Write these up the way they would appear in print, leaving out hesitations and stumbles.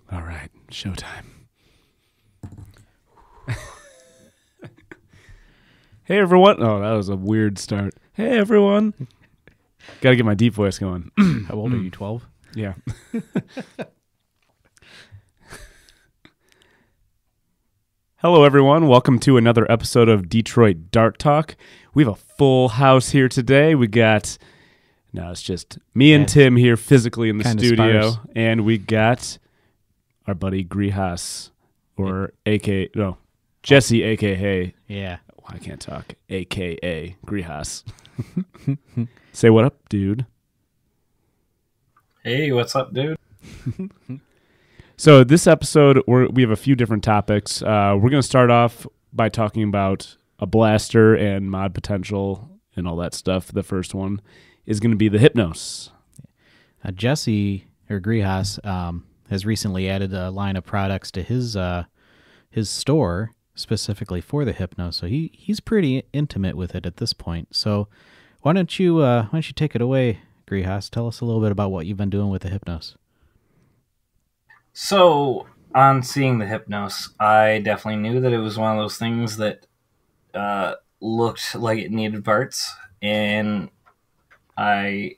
All right, showtime. Hey, everyone. Oh, that was a weird start. Hey, everyone. Got to get my deep voice going. How old are you, 12? Yeah. Hello, everyone. Welcome to another episode of Detroit Dark Talk. We have a full house here today. It's just me and Tim here physically in the studio. Sparse. And we got our buddy Greehas, or Jesse, a.k.a. Yeah. I can't talk. A.k.a. Greehas. Say what up, dude. Hey, what's up, dude? So this episode, we have a few different topics. We're going to start off by talking about a blaster and mod potential and all that stuff. The first one is going to be the Hypnos. Jesse, or Greehas, has recently added a line of products to his store specifically for the Hypnos. So he's pretty intimate with it at this point. So why don't you take it away, Greehas? Tell us a little bit about what you've been doing with the Hypnos. So, on seeing the Hypnos, I definitely knew that it was one of those things that looked like it needed parts, and I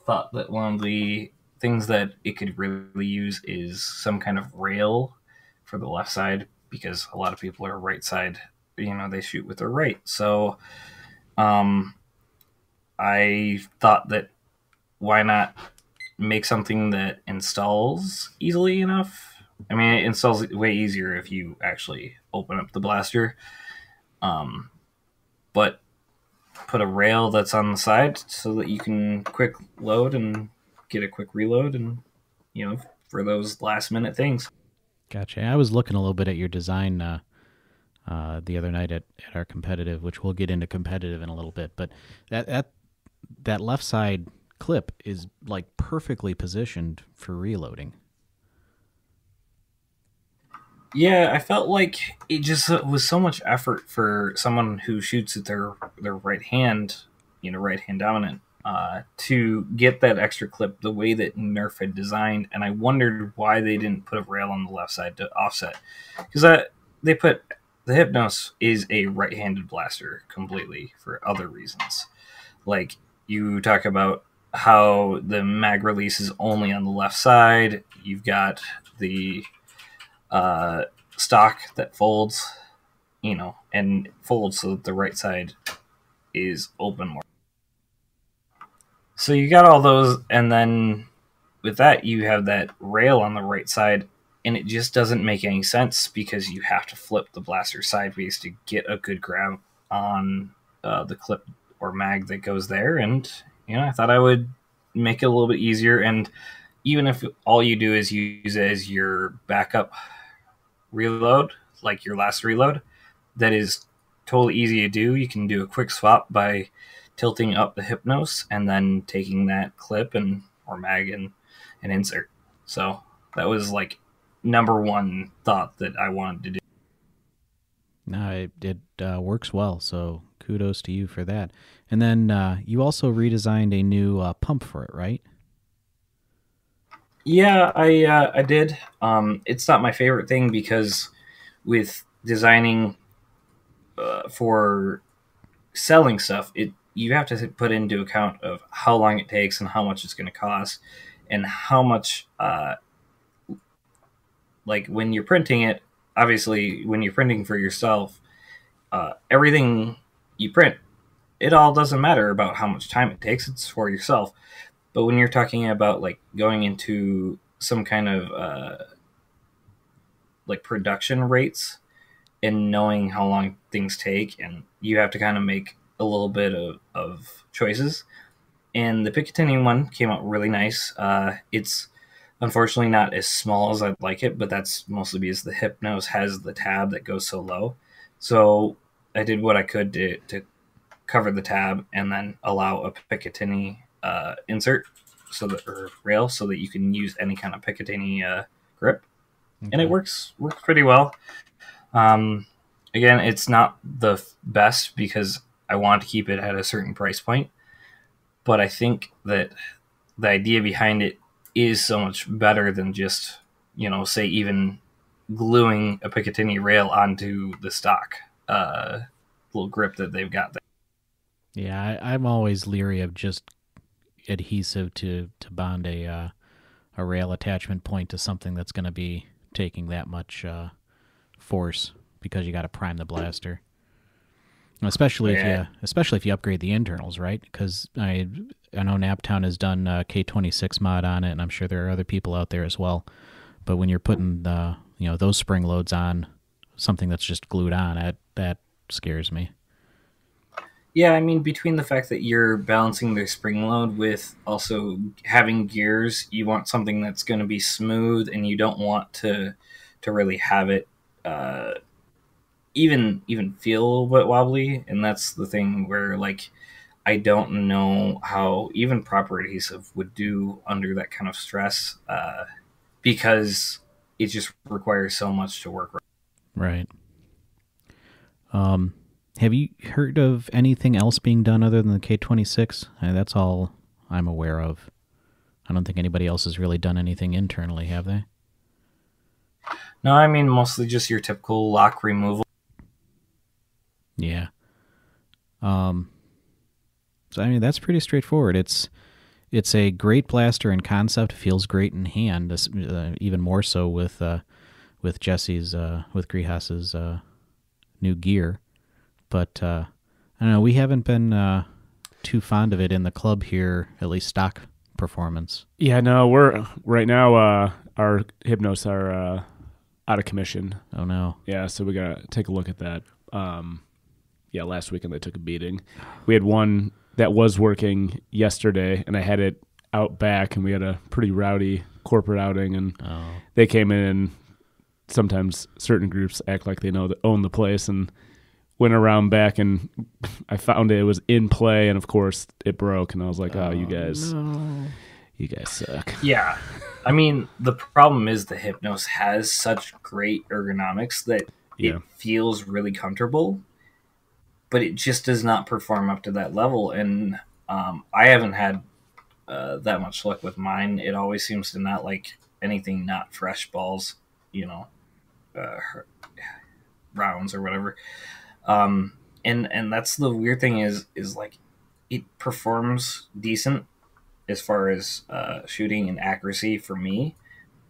thought that one of the things that it could really use is some kind of rail for the left side, because a lot of people are right side, they shoot with their right. So, I thought that why not make something that installs easily enough. I mean, it installs way easier if you actually open up the blaster. But put a rail that's on the side so that you can quick load and get a quick reload and, for those last minute things. Gotcha. I was looking a little bit at your design the other night at our competitive, which we'll get into competitive in a little bit. But that left side clip is like perfectly positioned for reloading. Yeah, I felt like it just was so much effort for someone who shoots at their right hand, right hand dominant, to get that extra clip the way that Nerf had designed. And I wondered why they didn't put a rail on the left side to offset, because they put the Hypnos is a right-handed blaster completely for other reasons. Like you talk about how the mag release is only on the left side. You've got the stock that folds, and folds so that the right side is open more. So you got all those, and then with that, you have that rail on the right side, and it just doesn't make any sense because you have to flip the blaster sideways to get a good grab on the clip or mag that goes there. And I thought I would make it a little bit easier. And even if all you do is use it as your backup reload, like your last reload, that is totally easy to do. You can do a quick swap by tilting up the Hypnos and then taking that clip or mag and insert. So that was like number one thought that I wanted to do. No, it works well, so kudos to you for that. And then you also redesigned a new pump for it, right? Yeah, I did. It's not my favorite thing because with designing for selling stuff, you have to put into account of how long it takes and how much it's going to cost, and how much like when you're printing it. Obviously, when you're printing for yourself, everything you print, it all doesn't matter about how much time it takes. It's for yourself. But when you're talking about like going into some kind of like production rates and knowing how long things take, and you have to kind of make a little bit of choices. And the Picatinny one came out really nice. It's unfortunately not as small as I'd like it, but that's mostly because the Hypnos has the tab that goes so low. So I did what I could to cover the tab and then allow a Picatinny insert or rail so that you can use any kind of Picatinny grip. Okay. And it works pretty well. Again, it's not the best because I want to keep it at a certain price point, but I think that the idea behind it is so much better than just say even gluing a Picatinny rail onto the stock little grip that they've got there. Yeah, I'm always leery of just adhesive to bond a rail attachment point to something that's going to be taking that much force, because you got to prime the blaster. Especially if you upgrade the internals, right? Because I know Naptown has done K26 mod on it, and I'm sure there are other people out there as well. But when you're putting the those spring loads on something that's just glued on, that scares me. Yeah, I mean, between the fact that you're balancing the spring load with also having gears, you want something that's going to be smooth, and you don't want to really have it even feel a little bit wobbly. And that's the thing where, like, I don't know how even proper adhesive would do under that kind of stress, because it just requires so much to work right. Have you heard of anything else being done other than the K26? That's all I'm aware of. I don't think anybody else has really done anything internally, have they? No, I mean, mostly just your typical lock removal. Yeah. So I mean, that's pretty straightforward. It's a great blaster in concept. Feels great in hand. Even more so with Jesse's with Greehas's new gear. But I don't know. We haven't been too fond of it in the club here, at least stock performance. Yeah, no, we're right now. Our Hypnos are out of commission. Oh no. Yeah, so we gotta take a look at that. Yeah, last weekend they took a beating. We had one that was working yesterday, and I had it out back, and we had a pretty rowdy corporate outing, and they came in. And sometimes certain groups act like they own the place, and went around back, and I found it was in play, and of course it broke, and I was like, "Oh, you guys suck." Yeah, I mean, the problem is the Hypnos has such great ergonomics that it feels really comfortable, but it just does not perform up to that level. And I haven't had that much luck with mine. It always seems to not like anything not fresh balls, rounds or whatever. And that's the weird thing is like it performs decent as far as shooting and accuracy for me,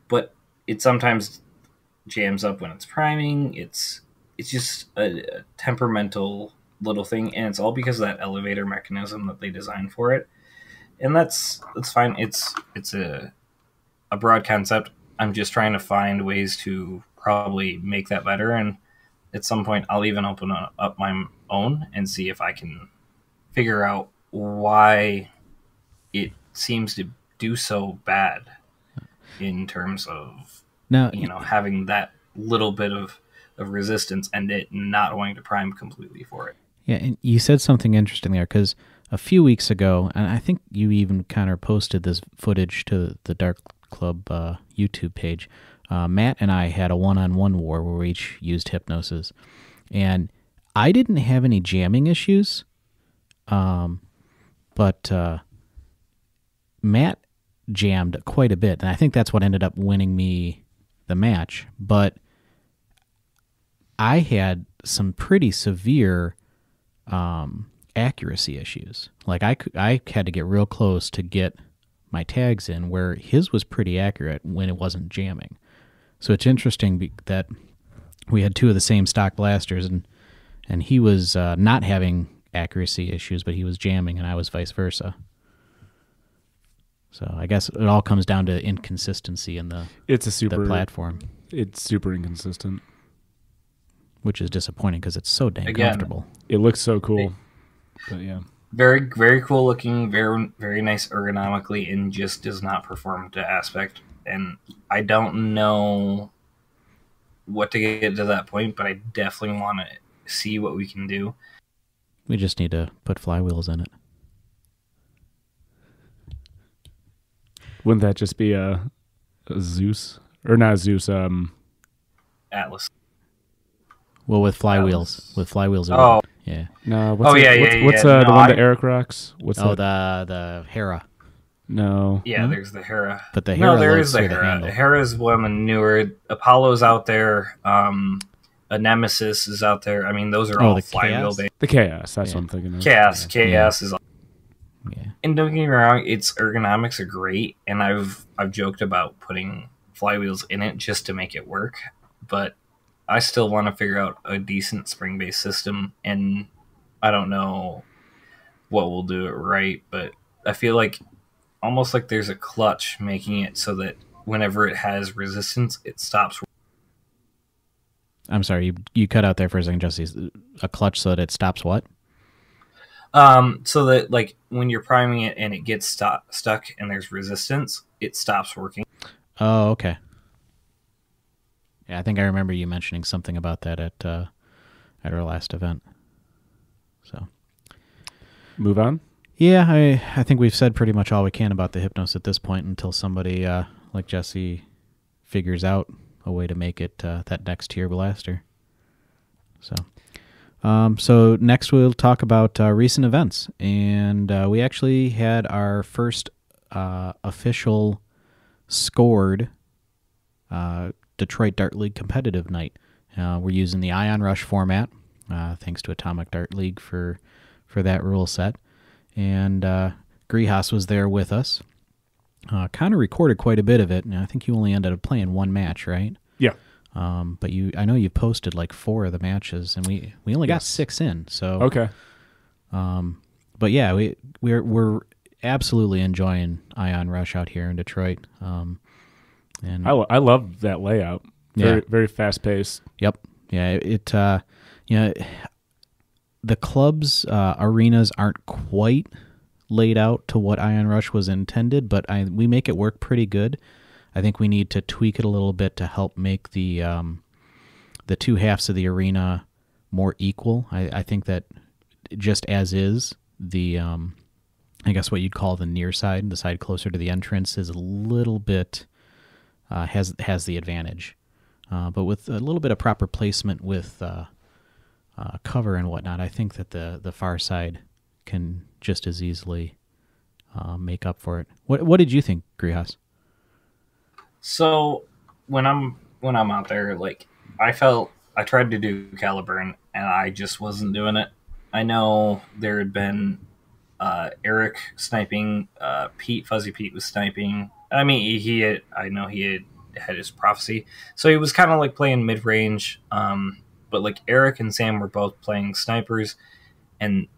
but it sometimes jams up when it's priming. It's just a temperamental little thing, and it's all because of that elevator mechanism that they designed for it. And that's fine. It's a broad concept. I'm just trying to find ways to probably make that better, and at some point I'll even open up my own and see if I can figure out why it seems to do so bad in terms of having that little bit of resistance and it not wanting to prime completely for it. Yeah, and you said something interesting there, because a few weeks ago, and I think you even kind of posted this footage to the Dark Club YouTube page, Matt and I had a one-on-one war where we each used Hypnoses, and I didn't have any jamming issues, but Matt jammed quite a bit, and I think that's what ended up winning me the match. But I had some pretty severe accuracy issues. Like I had to get real close to get my tags in, where his was pretty accurate when it wasn't jamming. So it's interesting that we had two of the same stock blasters, and he was not having accuracy issues, but he was jamming, and I was vice versa. So I guess it all comes down to inconsistency in the platform. It's super inconsistent, which is disappointing because it's so dang comfortable. It looks so cool, but yeah, very very cool looking, very very nice ergonomically, and just does not perform to aspect. And I don't know what to get to that point, but I definitely want to see what we can do. We just need to put flywheels in it. Wouldn't that just be a Zeus? Or not Zeus, Atlas. Well, with flywheels. Atlas. With flywheels. Oh. Yeah. No, what's the one that Eric rocks? The Hera. No. Yeah, No? there's the Hera. But the No, Hera there loads is the through the Hera. handle. The Hera's one of the newer. Apollo's out there. A Nemesis is out there. I mean, those are Oh, all the flywheel Chaos? based. The Chaos. That's Yeah. what I'm thinking of. Chaos is. Yeah. And don't get me wrong, its ergonomics are great, and I've joked about putting flywheels in it just to make it work, but I still want to figure out a decent spring based system, and I don't know what will do it right, but I feel like almost like there's a clutch making it so that whenever it has resistance, it stops. I'm sorry, you cut out there for a second, Jesse. A clutch so that it stops what? So that like when you're priming it and it gets stuck and there's resistance, it stops working. Oh, okay. Yeah, I think I remember you mentioning something about that at our last event. So, Move on. yeah, I think we've said pretty much all we can about the Hypnos at this point until somebody like Jesse figures out a way to make it that next tier blaster. So next we'll talk about recent events, and we actually had our first official scored Detroit Dart League competitive night. We're using the Ion Rush format, thanks to Atomic Dart League for that rule set, and Greehas was there with us. Kind of recorded quite a bit of it, and I think you only ended up playing one match, right? Yeah. But I know you posted like 4 of the matches, and we only got 6 in. So Okay. but yeah, we're absolutely enjoying Ion Rush out here in Detroit. And I love that layout. Very, Yeah. very fast paced. Yep, yeah, it the club's arenas aren't quite laid out to what Ion Rush was intended, but we make it work pretty good. I think we need to tweak it a little bit to help make the 2 halves of the arena more equal. I think that just as is, the I guess what you'd call the near side, the side closer to the entrance, is a little bit has the advantage. But with a little bit of proper placement with cover and whatnot, I think that the far side can just as easily make up for it. What did you think, Greehas? So when I'm out there, like I tried to do Caliburn and I just wasn't doing it. I know there had been Eric sniping, Fuzzy Pete was sniping. I mean, I know he had his prophecy, so he was kind of like playing mid range. But like Eric and Sam were both playing snipers, and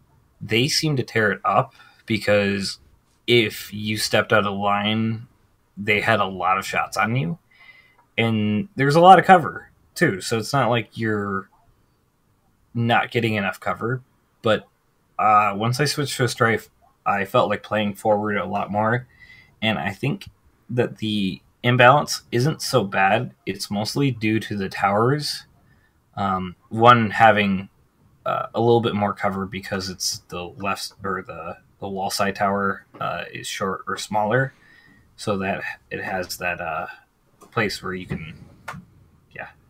they seemed to tear it up because if you stepped out of line, they had a lot of shots on you, and there's a lot of cover too. So it's not like you're not getting enough cover. But once I switched to a strafe, I felt like playing forward a lot more, and I think that the imbalance isn't so bad. It's mostly due to the towers. One having a little bit more cover because it's the left or the wall side tower is short or smaller, so that it has that place where you can,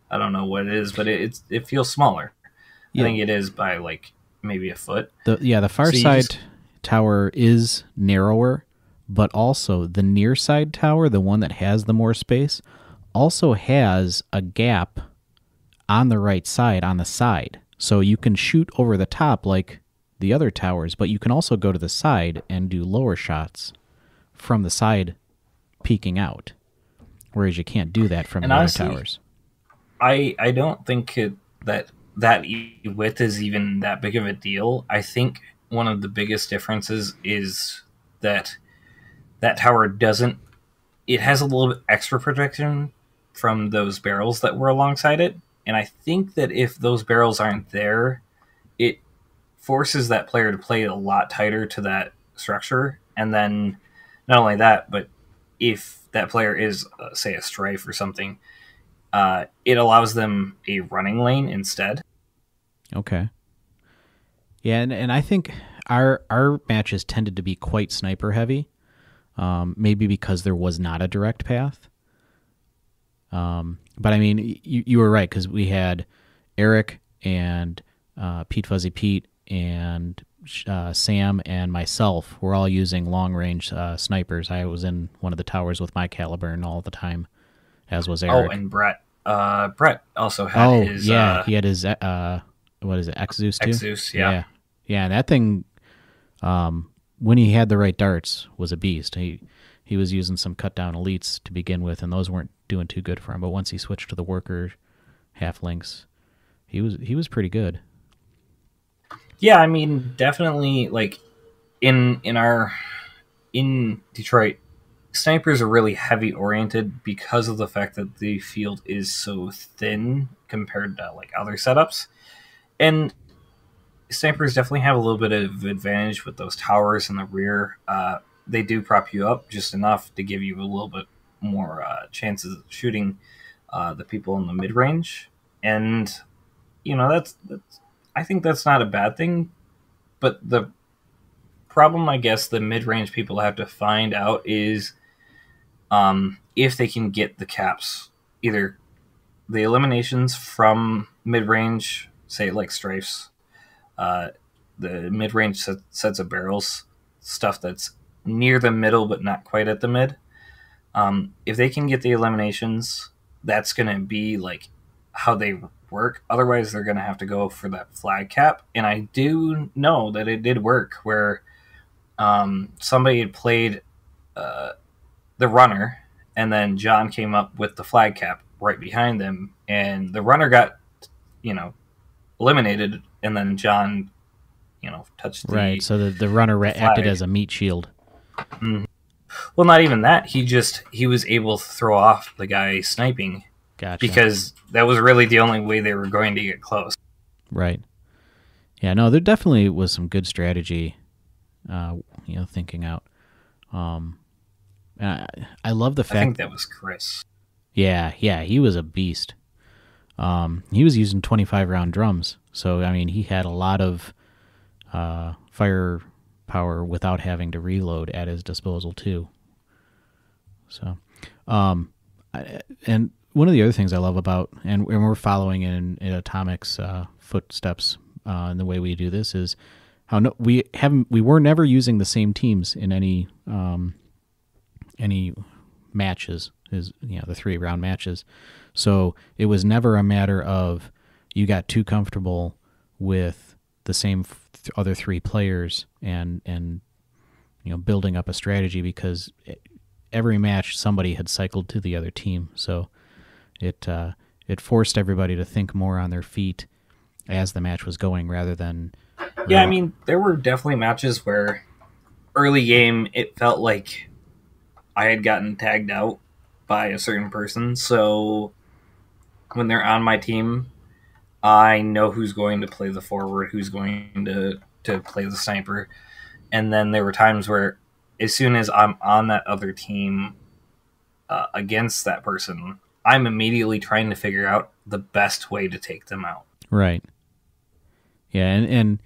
I don't know what it is, but it feels smaller. Yeah. I think it is by like maybe a foot. The far side tower is narrower, but also the near side tower, the one that has the more space, also has a gap on the right side, on the side. So you can shoot over the top like the other towers, but you can also go to the side and do lower shots from the side peeking out, whereas you can't do that from the honestly, other towers. I don't think that width is even that big of a deal. I think one of the biggest differences is that tower doesn't. It has a little bit extra protection from those barrels that were alongside it, and I think that if those barrels aren't there, it forces that player to play a lot tighter to that structure. And then not only that, but if that player is, say, a strafe or something, it allows them a running lane instead. Okay. Yeah, and I think our matches tended to be quite sniper heavy, maybe because there was not a direct path. But I mean, you were right, because we had Eric and Fuzzy Pete and Sam and myself were all using long range snipers. I was in one of the towers with my caliber all the time, as was Oh, Eric. and Brett. Brett also had Oh his yeah, he had his what is it, X-Zeus too? Exus. Yeah, yeah, and that thing, when he had the right darts, was a beast. He was using some cut down elites to begin with, and those weren't doing too good for him. But once he switched to the worker halflings, he was pretty good. Yeah, I mean, definitely, like in Detroit, snipers are really heavy oriented because of the fact that the field is so thin compared to like other setups, and snipers definitely have a little bit of advantage with those towers in the rear. They do prop you up just enough to give you a little bit more chances of shooting the people in the mid range, and that's I think that's not a bad thing. But the problem, I guess, the mid range people have to find out is if they can get the caps, either the eliminations from mid range, say like strafes, uh, the mid range sets of barrels, stuff that's near the middle but not quite at the mid. If they can get the eliminations, that's going to be like how they work. Otherwise, they're going to have to go for that flag cap. And I do know that it did work where somebody had played the runner, and then John came up with the flag cap right behind them, and the runner got, eliminated, and then John, touched the Right, so the runner acted flag. as a meat shield. Mhm. Well, not even that. He was able to throw off the guy sniping Gotcha. because that was really the only way they were going to get close. Right. Yeah, no, there definitely was some good strategy, thinking out. I love the fact. I think that was Chris. Yeah, he was a beast. He was using 25 round drums, so I mean, he had a lot of firepower without having to reload at his disposal too. So, and one of the other things I love about, and we're following in Atomic's footsteps in the way we do this, is how we were never using the same teams in any matches, is the 3 round matches. So it was never a matter of you got too comfortable with the same other 3 players and building up a strategy, because every match somebody had cycled to the other team. So it forced everybody to think more on their feet as the match was going, rather than Yeah, I mean, there were definitely matches where early game it felt like I had gotten tagged out by a certain person, so when they're on my team, I know who's going to play the forward, who's going to play the sniper. And then there were times where as soon as I'm on that other team against that person, I'm immediately trying to figure out the best way to take them out. Right. Yeah, and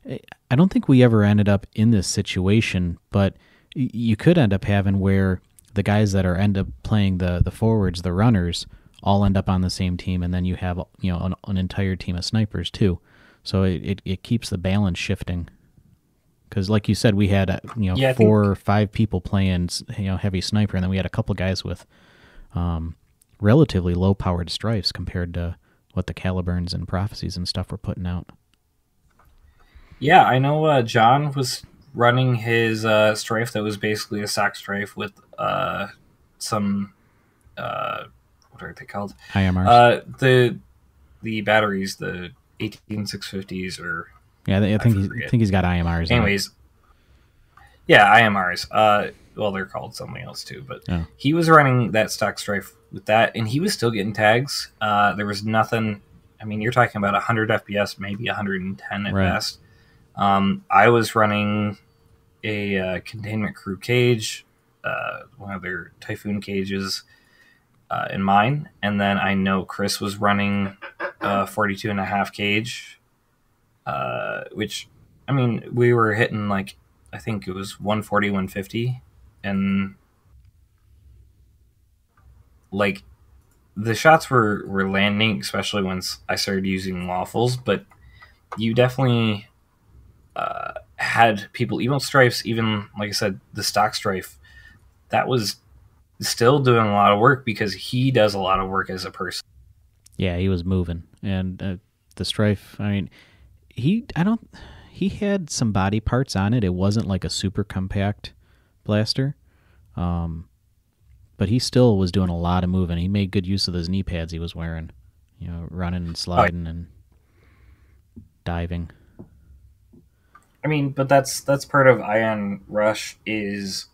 I don't think we ever ended up in this situation, but you could end up having where the guys that end up playing the forwards, the runners, all end up on the same team, and then you have an entire team of snipers too. So it keeps the balance shifting. Because like you said, we had 4 or 5 people playing heavy sniper, and then we had a couple guys with relatively low powered strifes compared to what the Caliburns and Prophecies and stuff were putting out. Yeah, I know John was running his strafe that was basically a sock strafe with some what are they called? IMRs. The batteries, the 18650s, or yeah, I think he's got IMRs. Anyways, yeah, IMRs. Well, they're called something else too, but he was running that stock strafe with that, and he was still getting tags. There was nothing. I mean, you're talking about 100 FPS, maybe 110 at best. I was running a containment crew cage, one of their Typhoon cages in mine, and then I know Chris was running a 42.5 cage, which, I mean, we were hitting like, I think it was 140, 150, and like the shots were landing, especially once I started using waffles, but you definitely had people, even strifes, even like I said, the stock strife, that was still doing a lot of work because he does a lot of work as a person. Yeah, he was moving, and the strife. I mean, he had some body parts on it. It wasn't like a super compact blaster, but he still was doing a lot of moving. He made good use of those knee pads he was wearing, running and sliding and diving. I mean, but that's part of Ion Rush, is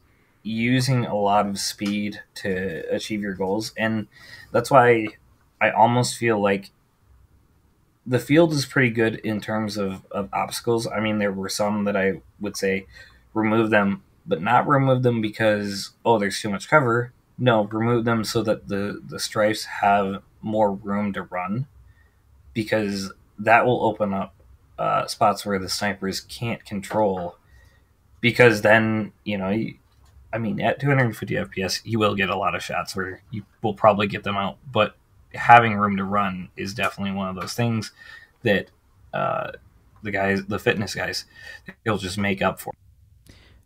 using a lot of speed to achieve your goals, and that's why I almost feel like the field is pretty good in terms of obstacles. I mean, there were some that I would say remove them, but not remove them because, oh, there's too much cover. No, remove them so that the strifes have more room to run, because that will open up spots where the snipers can't control. Because then, I mean, at 250 FPS, you will get a lot of shots where you will probably get them out, but having room to run is definitely one of those things that the fitness guys, they'll just make up for.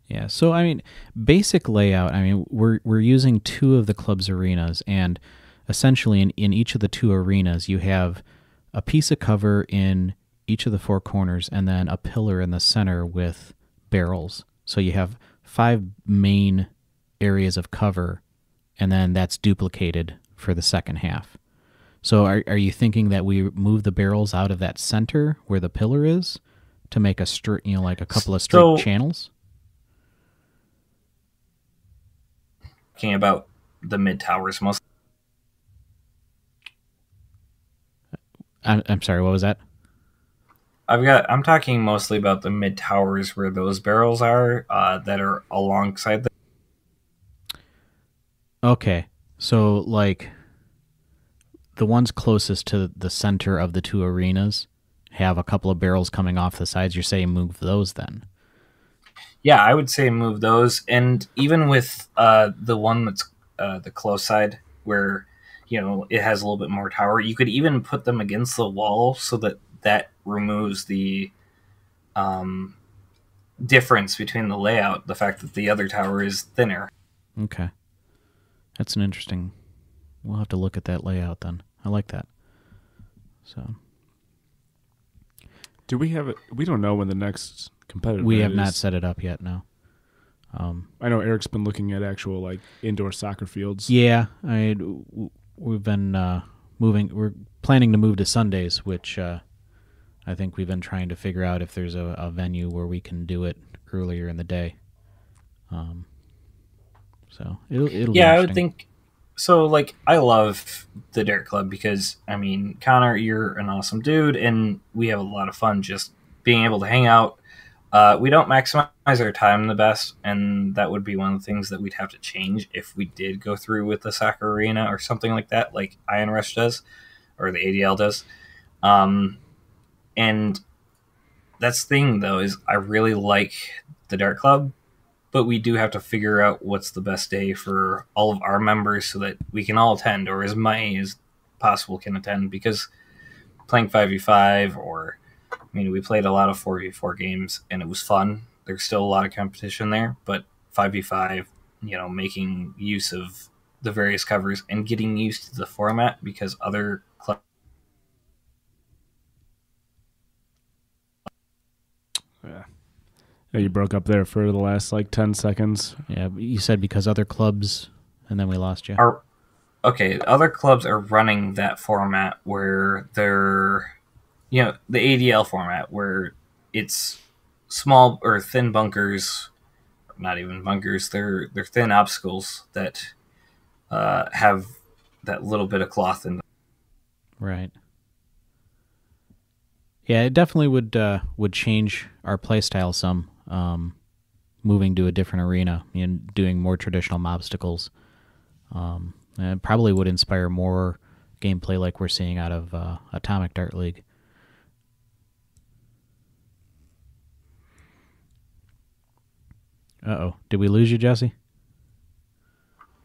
Yeah, so I mean, basic layout. I mean, we're using two of the club's arenas, and essentially in each of the two arenas, you have a piece of cover in each of the four corners, and then a pillar in the center with barrels. So you have 5 main areas of cover, and then that's duplicated for the second half. So are you thinking that we move the barrels out of that center where the pillar is to make a straight, like a couple of straight channels? Talking about the mid towers most. I'm sorry, what was that? I'm talking mostly about the mid towers where those barrels are, that are alongside the. Okay, so like the ones closest to the center of the two arenas have a couple of barrels coming off the sides. You're saying move those then? Yeah, I would say move those, and even with the one that's the close side where it has a little bit more tower, you could even put them against the wall so that removes the difference between the layout, the fact that the other tower is thinner. Okay, that's an interesting. We'll have to look at that layout then. I like that. So, do we have it? We don't know when the next competitive. We have is. not set it up yet. No. I know Eric's been looking at actual like indoor soccer fields. Yeah, we've been moving. We're planning to move to Sundays, which I think we've been trying to figure out if there's a venue where we can do it earlier in the day. So it'll Yeah, be I would think. So, like, I love the Dirt Club because, I mean, Connor, you're an awesome dude, and we have a lot of fun just being able to hang out. We don't maximize our time the best, and that would be one of the things that we'd have to change if we did go through with the soccer arena or something like that, like Iron Rush does, or the ADL does. And that's the thing, though, is I really like the Dirt Club, but we do have to figure out what's the best day for all of our members so that we can all attend, or as many as possible can attend, because playing 5v5, or I mean, we played a lot of 4v4 games and it was fun. There's still a lot of competition there, but 5v5, making use of the various covers and getting used to the format, because other clubs. Yeah, you broke up there for the last like 10 seconds. Yeah, you said because other clubs, and then we lost you. Okay, other clubs are running that format where they're, the ADL format where it's small or thin bunkers, not even bunkers. They're thin obstacles that have that little bit of cloth in them. Right. Yeah, it definitely would change our play style some. Moving to a different arena and doing more traditional mobstacles. And it probably would inspire more gameplay like we're seeing out of Atomic Dart League. Uh-oh. Did we lose you, Jesse?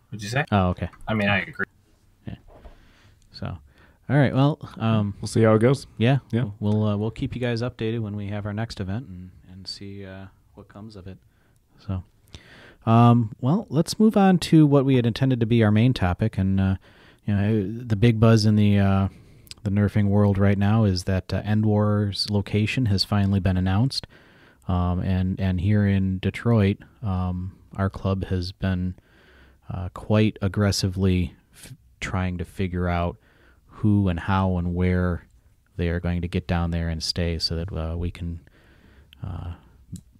What'd you say? Oh, okay. I mean, I agree. Yeah. So, all right. Well, we'll see how it goes. Yeah. Yeah. We'll keep you guys updated when we have our next event, and and see what comes of it. So, well, let's move on to what we had intended to be our main topic, and the big buzz in the nerfing world right now is that Endwar's location has finally been announced, and here in Detroit, our club has been quite aggressively trying to figure out who and how and where they are going to get down there and stay, so that we can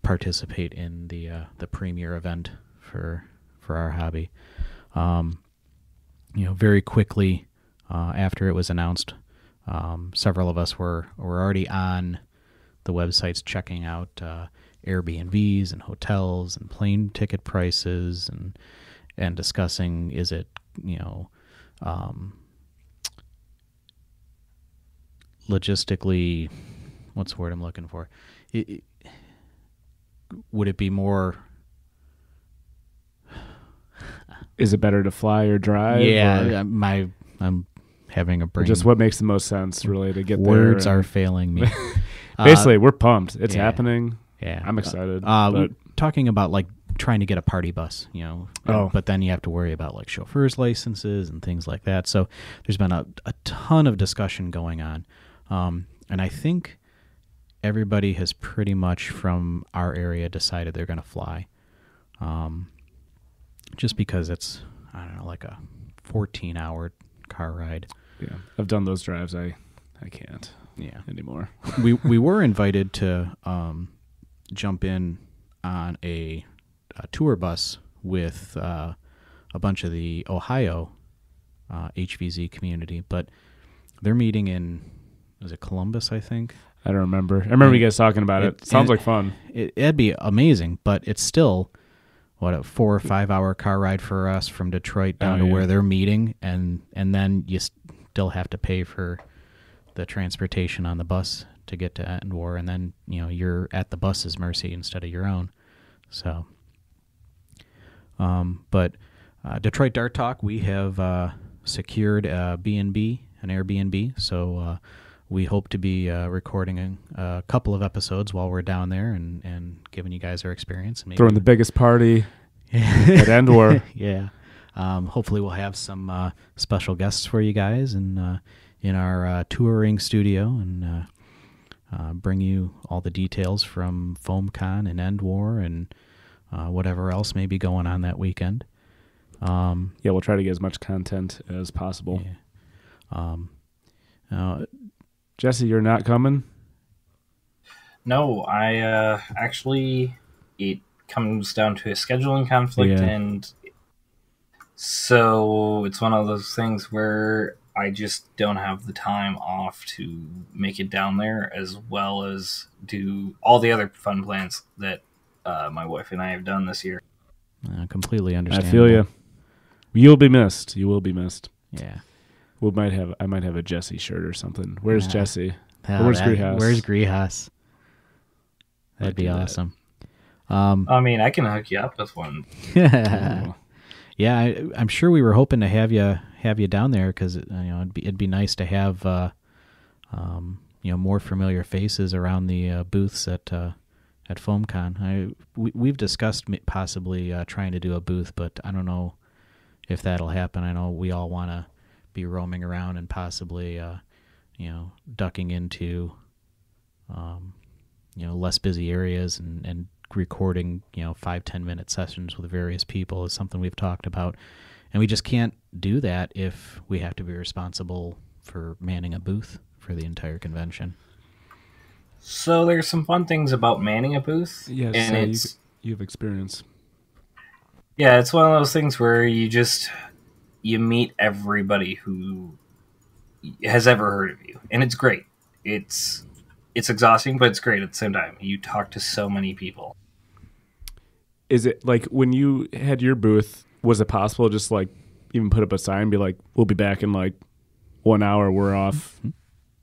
participate in the premier event for our hobby. Very quickly after it was announced, several of us were already on the websites checking out Airbnbs and hotels and plane ticket prices and discussing, is it logistically, what's the word I'm looking for? Would it be more? Is it better to fly or drive? Yeah, I'm having a brain. Just what makes the most sense, really, to get words there. Are failing me. Basically, we're pumped. It's happening. Yeah, I'm excited. Talking about like trying to get a party bus, but then you have to worry about like chauffeurs' licenses and things like that. So there's been a ton of discussion going on, and I think everybody has pretty much from our area decided they're going to fly, just because it's, I don't know, like a 14-hour car ride. Yeah, I've done those drives. I can't. Yeah, anymore. we were invited to jump in on a tour bus with a bunch of the Ohio HVZ community, but they're meeting in, was it Columbus, I think? I don't remember. I remember you guys talking about it. Sounds like fun. It'd be amazing, but it's still, what, a 4 or 5 hour car ride for us from Detroit down to where they're meeting, and then you still have to pay for the transportation on the bus to get to Endwar, and then you're at the bus's mercy instead of your own. So, but Detroit Dart Talk, we have secured a B&B, an Airbnb, so we hope to be recording a couple of episodes while we're down there and giving you guys our experience. And maybe throwing the biggest party at Endwar. Yeah. Hopefully we'll have some special guests for you guys in our touring studio, and bring you all the details from FoamCon and Endwar and whatever else may be going on that weekend. We'll try to get as much content as possible. Yeah. Jesse, you're not coming? No, I actually, it comes down to a scheduling conflict, and so it's one of those things where I just don't have the time off to make it down there, as well as do all the other fun plans that my wife and I have done this year. Completely understandable. I feel you. You'll be missed. You will be missed. Yeah. I might have a Jesse shirt or something. Where's Jesse? Where's Greehas? Where's Greehas? That'd be awesome. I mean, I can hook you up with one. Yeah, I'm sure we were hoping to have you down there, because it'd be nice to have more familiar faces around the booths at FoamCon. We've discussed possibly trying to do a booth, but I don't know if that'll happen. I know we all want to be roaming around and possibly ducking into less busy areas and recording 5-10 minute sessions with various people is something we've talked about, and we just can't do that if we have to be responsible for manning a booth for the entire convention. So there's some fun things about manning a booth. Yes, and you have experience. Yeah, it's one of those things where you meet everybody who has ever heard of you, and it's great. It's exhausting, but it's great at the same time. You talk to so many people. Is it like when you had your booth, was it possible to just like even put up a sign and be like, we'll be back in like 1 hour, we're off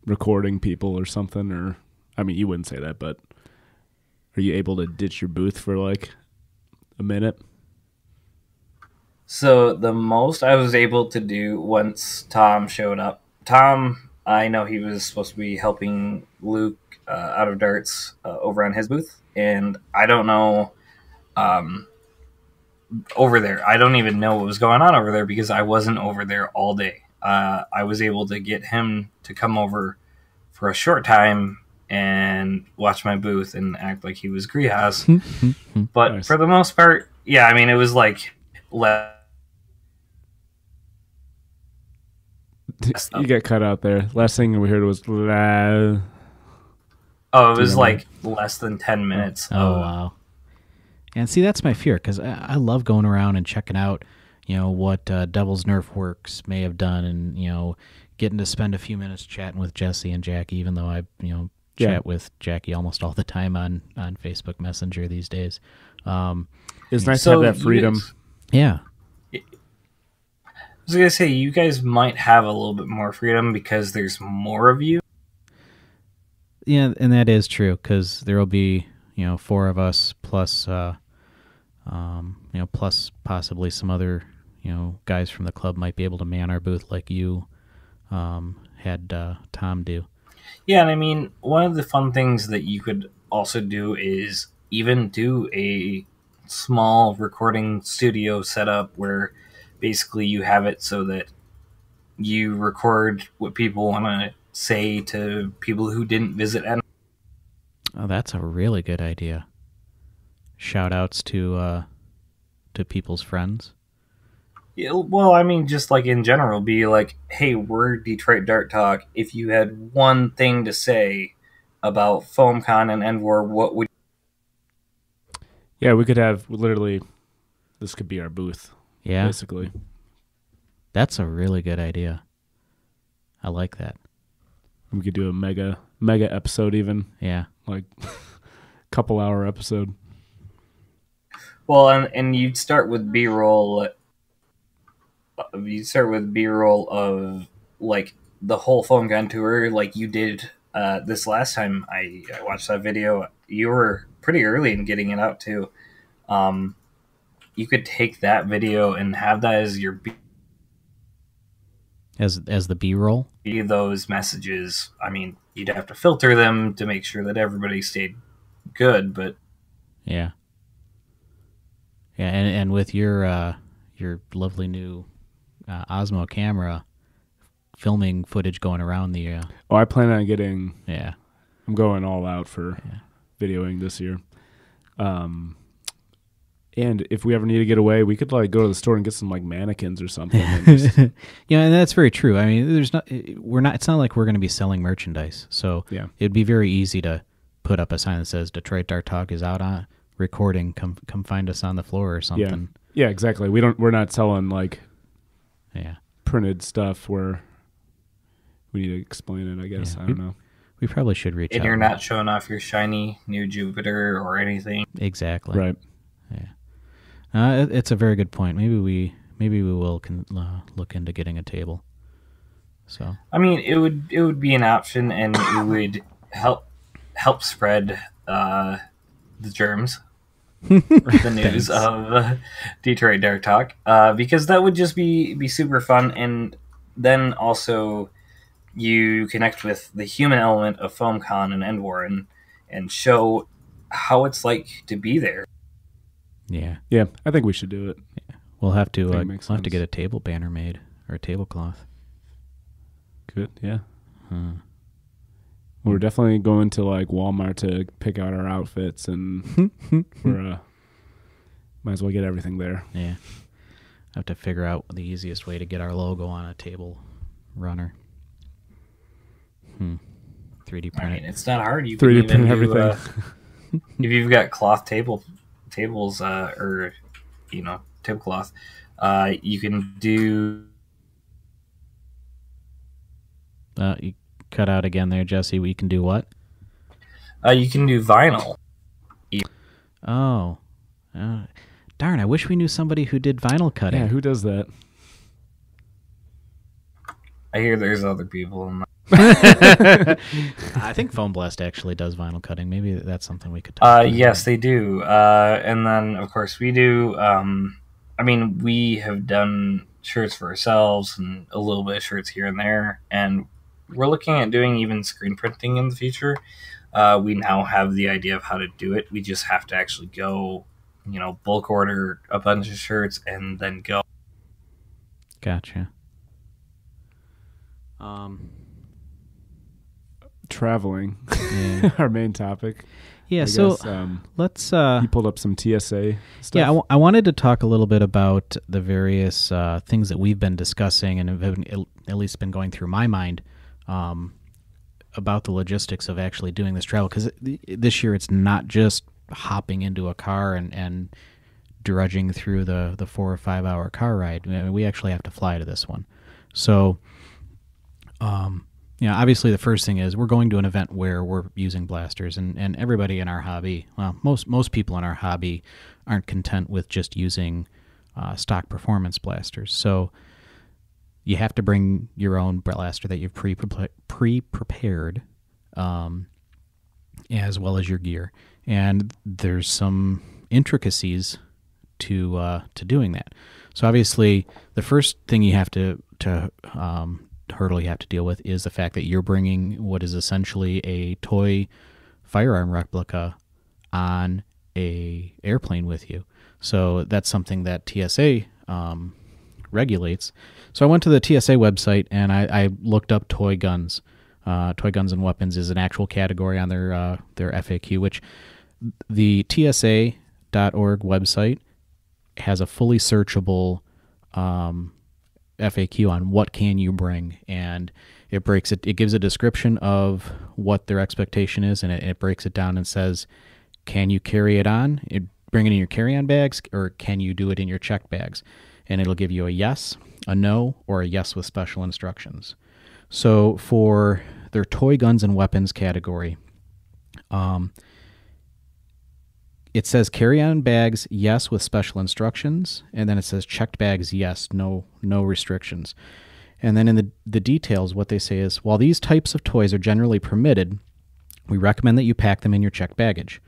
recording people or something? Or, I mean, you wouldn't say that, but are you able to ditch your booth for like a minute? So the most I was able to do once Tom showed up. Tom, I know he was supposed to be helping Luke out of darts over on his booth, and I don't know over there. I don't even know what was going on over there because I wasn't over there all day. I was able to get him to come over for a short time and watch my booth and act like he was Greehas. But Nice. for the most part, yeah, I mean, it was like less. You get cut out there. Last thing we heard was blah. Oh, it Do you was remember? like less than 10 minutes. Oh, wow. And see, that's my fear, because I love going around and checking out, what Devil's Nerf Works may have done, and, getting to spend a few minutes chatting with Jesse and Jackie, even though I, Yeah. chat with Jackie almost all the time on Facebook Messenger these days. It's nice to So have that freedom. Yeah. I was going to say, you guys might have a little bit more freedom because there's more of you. Yeah, and that is true, because there will be, 4 of us plus, plus possibly some other, guys from the club might be able to man our booth like you had Tom do. Yeah, and I mean, one of the fun things that you could also do is even do a small recording studio setup where basically you have it so that you record what people want to say to people who didn't visit. Oh, that's a really good idea. Shout outs to people's friends. Yeah, well, I mean, just like in general, be like, hey, we're Detroit Dart Talk. If you had one thing to say about FoamCon and Endwar, what would Yeah, we could have literally. This could be our booth, Yeah, basically. that's a really good idea. I like that. We could do a mega episode, even Yeah. like couple hour episode. Well, and you'd start with B-roll. You'd start with B-roll of like the whole FoamCon tour, like you did this last time. I watched that video. You were pretty early in getting it out too. You could take that video and have that as your As the B-roll. those messages. I mean, you'd have to filter them to make sure that everybody stayed good, but Yeah. Yeah, and with your lovely new Osmo camera, filming footage going around the Oh, I plan on getting. yeah. I'm going all out for videoing this year. And if we ever need to get away, we could like go to the store and get some like mannequins or something. And just, Yeah, and that's very true. I mean, it's not like we're going to be selling merchandise. So yeah, it'd be very easy to put up a sign that says Detroit Dart Talk is out on recording. Come find us on the floor or something. yeah, exactly. We're not selling like Yeah. printed stuff where we need to explain it. I guess Yeah. I don't know. We probably should reach and out. you're not showing off your shiny new Jupiter or anything. Exactly. Right. It's a very good point. Maybe we will look into getting a table. So I mean, it would be an option, and it would help spread the germs, the news Thanks. of Detroit Dart Talk, because that would just be super fun, and then also you connect with the human element of FoamCon and Endwar and show how it's like to be there. yeah, Yeah, I think we should do it. we'll have to Think it makes we'll have to sense. get a table banner made or a tablecloth. Good. Yeah. Hmm. We're definitely going to like Walmart to pick out our outfits, and we're might as well get everything there. Yeah, have to figure out the easiest way to get our logo on a table runner. 3D I print mean, it. it's not hard. You 3D can even print do, everything. if you've got cloth tables or tablecloth, you can do. You cut out again there, Jesse. We can do what? You can do vinyl. Oh, darn! I wish we knew somebody who did vinyl cutting. Yeah, who does that? I hear there's other people. In I think Foam Blast actually does vinyl cutting. Maybe that's something we could talk about. yes, they do. And then, of course, we do. I mean, we have done shirts for ourselves and a little bit of shirts here and there. And we're looking at doing even screen printing in the future. We now have the idea of how to do it. We just have to actually go, bulk order a bunch of shirts and then go. Gotcha. Traveling, Yeah. our main topic. Yeah, I so guess, let's you pulled up some TSA stuff. yeah, I wanted to talk a little bit about the various things that we've been discussing and have at least been going through my mind about the logistics of actually doing this travel, because this year it's not just hopping into a car and drudging through the 4 or 5 hour car ride. I mean, we actually have to fly to this one. So obviously the first thing is we're going to an event where we're using blasters, and everybody in our hobby, well, most people in our hobby aren't content with just using stock performance blasters. So you have to bring your own blaster that you've pre-prepared, as well as your gear. And there's some intricacies to doing that. So obviously the first thing you have to hurdle you have to deal with is the fact that you're bringing what is essentially a toy firearm replica on a airplane with you. So that's something that TSA regulates. So I went to the TSA website and I looked up toy guns. Toy guns and weapons is an actual category on their FAQ, which the TSA.org website has a fully searchable FAQ on what can you bring, and it gives a description of what their expectation is, and it breaks it down and says, can you carry it on, bring it in your carry-on bags, or can you do it in your checked bags? And it'll give you a yes, a no, or a yes with special instructions. So for their toy guns and weapons category, it says carry-on bags, yes, with special instructions, and then it says checked bags, yes, no restrictions. And then in the details, what they say is, while these types of toys are generally permitted, we recommend that you pack them in your checked baggage.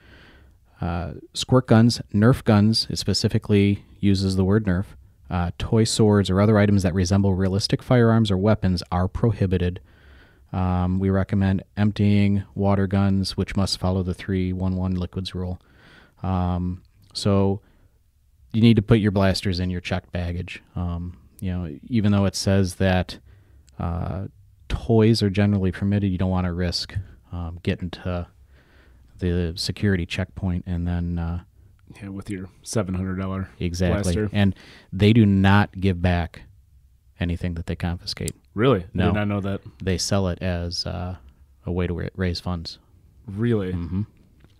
Squirt guns, Nerf guns, it specifically uses the word Nerf, toy swords or other items that resemble realistic firearms or weapons are prohibited. We recommend emptying water guns, which must follow the 3-1-1 liquids rule. So you need to put your blasters in your checked baggage. Even though it says that toys are generally permitted, you don't want to risk getting to the security checkpoint and then with your $700 exactly blaster. And they do not give back anything that they confiscate. Really? No. I did not know that. They sell it as a way to raise funds. Really? Mm-hmm.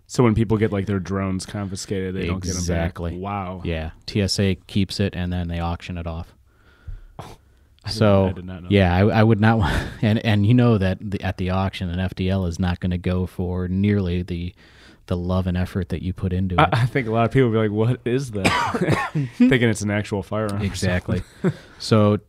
So when people get like their drones confiscated, they don't get them back. Exactly. Wow. Yeah. TSA keeps it and then they auction it off. I did not know. Yeah, I would not want, and you know that at the auction, an FDL is not going to go for nearly the love and effort that you put into it. I think a lot of people will be like, what is that? Thinking it's an actual firearm. Exactly. So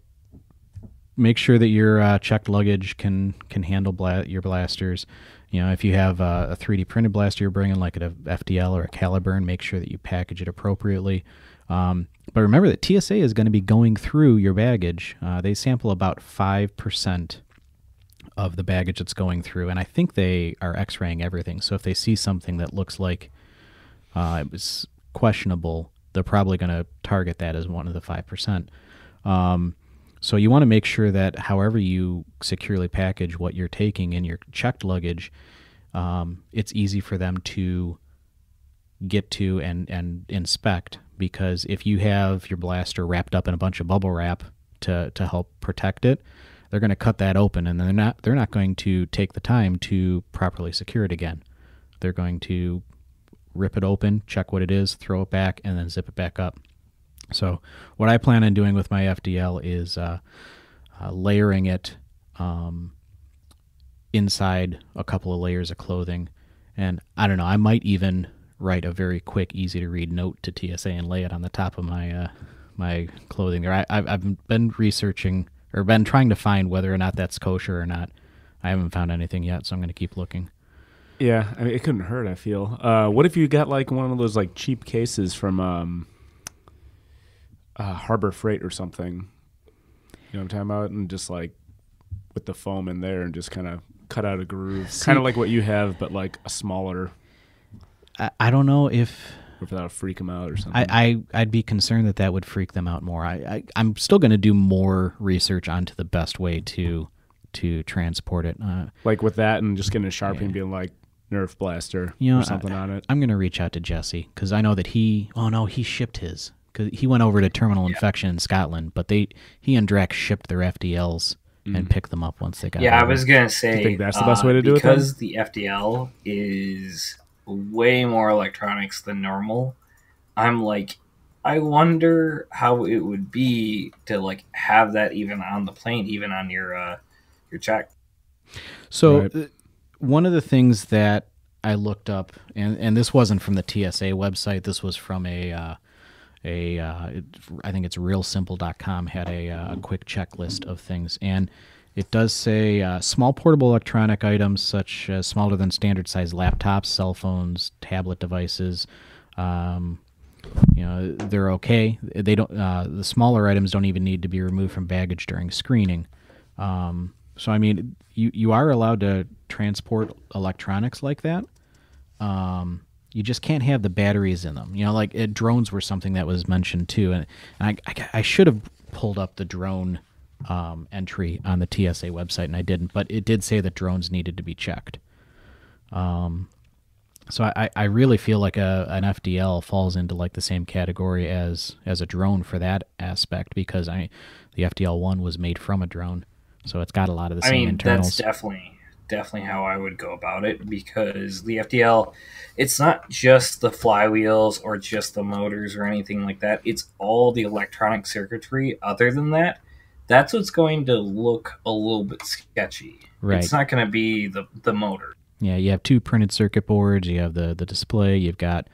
make sure that your checked luggage can handle your blasters. If you have a 3D printed blaster you're bringing, like an FDL or a Caliburn, make sure that you package it appropriately. But remember that TSA is going to be going through your baggage. They sample about 5% of the baggage that's going through, and I think they are x-raying everything. So if they see something that looks like it was questionable, they're probably going to target that as one of the 5%. So you want to make sure that however you securely package what you're taking in your checked luggage, it's easy for them to get to and inspect, because if you have your blaster wrapped up in a bunch of bubble wrap to help protect it, they're going to cut that open, and they're not going to take the time to properly secure it again. They're going to rip it open, check what it is, throw it back, and then zip it back up. So what I plan on doing with my FDL is layering it inside a couple of layers of clothing. And I don't know, I might even write a very quick, easy-to-read note to TSA and lay it on the top of my my clothing there. I've been researching, or been trying to find whether or not that's kosher or not. I haven't found anything yet, so I'm going to keep looking. Yeah, I mean, it couldn't hurt, I feel. What if you got like one of those like cheap cases from Harbor Freight or something? You know what I'm talking about? And just like with the foam in there and just kind of cut out a groove, See- kind of like what you have, but like a smaller, I don't know if if that'll freak them out or something. I'd be concerned that would freak them out more. I'm still going to do more research onto the best way to transport it. Like with that, and just getting a Sharpie and being like Nerf blaster or something on it. I'm going to reach out to Jesse because I know that he shipped his because he went over to Terminal Infection in Scotland, but he and Drax shipped their FDLs and picked them up once they got. Yeah, over. I was gonna say. Do you think that's the best way to do it? Because the FDL is way more electronics than normal. I'm like, I wonder how it would be to like have that even on the plane, even on your check. So Right. One of the things that I looked up, and this wasn't from the TSA website. This was from I think it's realsimple.com had a quick checklist of things, and it does say small portable electronic items such as smaller than standard size laptops, cell phones, tablet devices. They're okay. They don't. The smaller items don't even need to be removed from baggage during screening. So I mean, you are allowed to transport electronics like that. You just can't have the batteries in them. Like drones were something that was mentioned too, and I should have pulled up the drone entry on the TSA website, and I didn't. But it did say that drones needed to be checked. So I really feel like an FDL falls into like the same category as a drone for that aspect because the FDL-1 was made from a drone, so it's got a lot of the same internals. That's definitely how I would go about it because the FDL, it's not just the flywheels or just the motors or anything like that. It's all the electronic circuitry. Other than that, that's what's going to look a little bit sketchy. Right. It's not going to be the motor. Yeah, you have two printed circuit boards. You have the display. You've got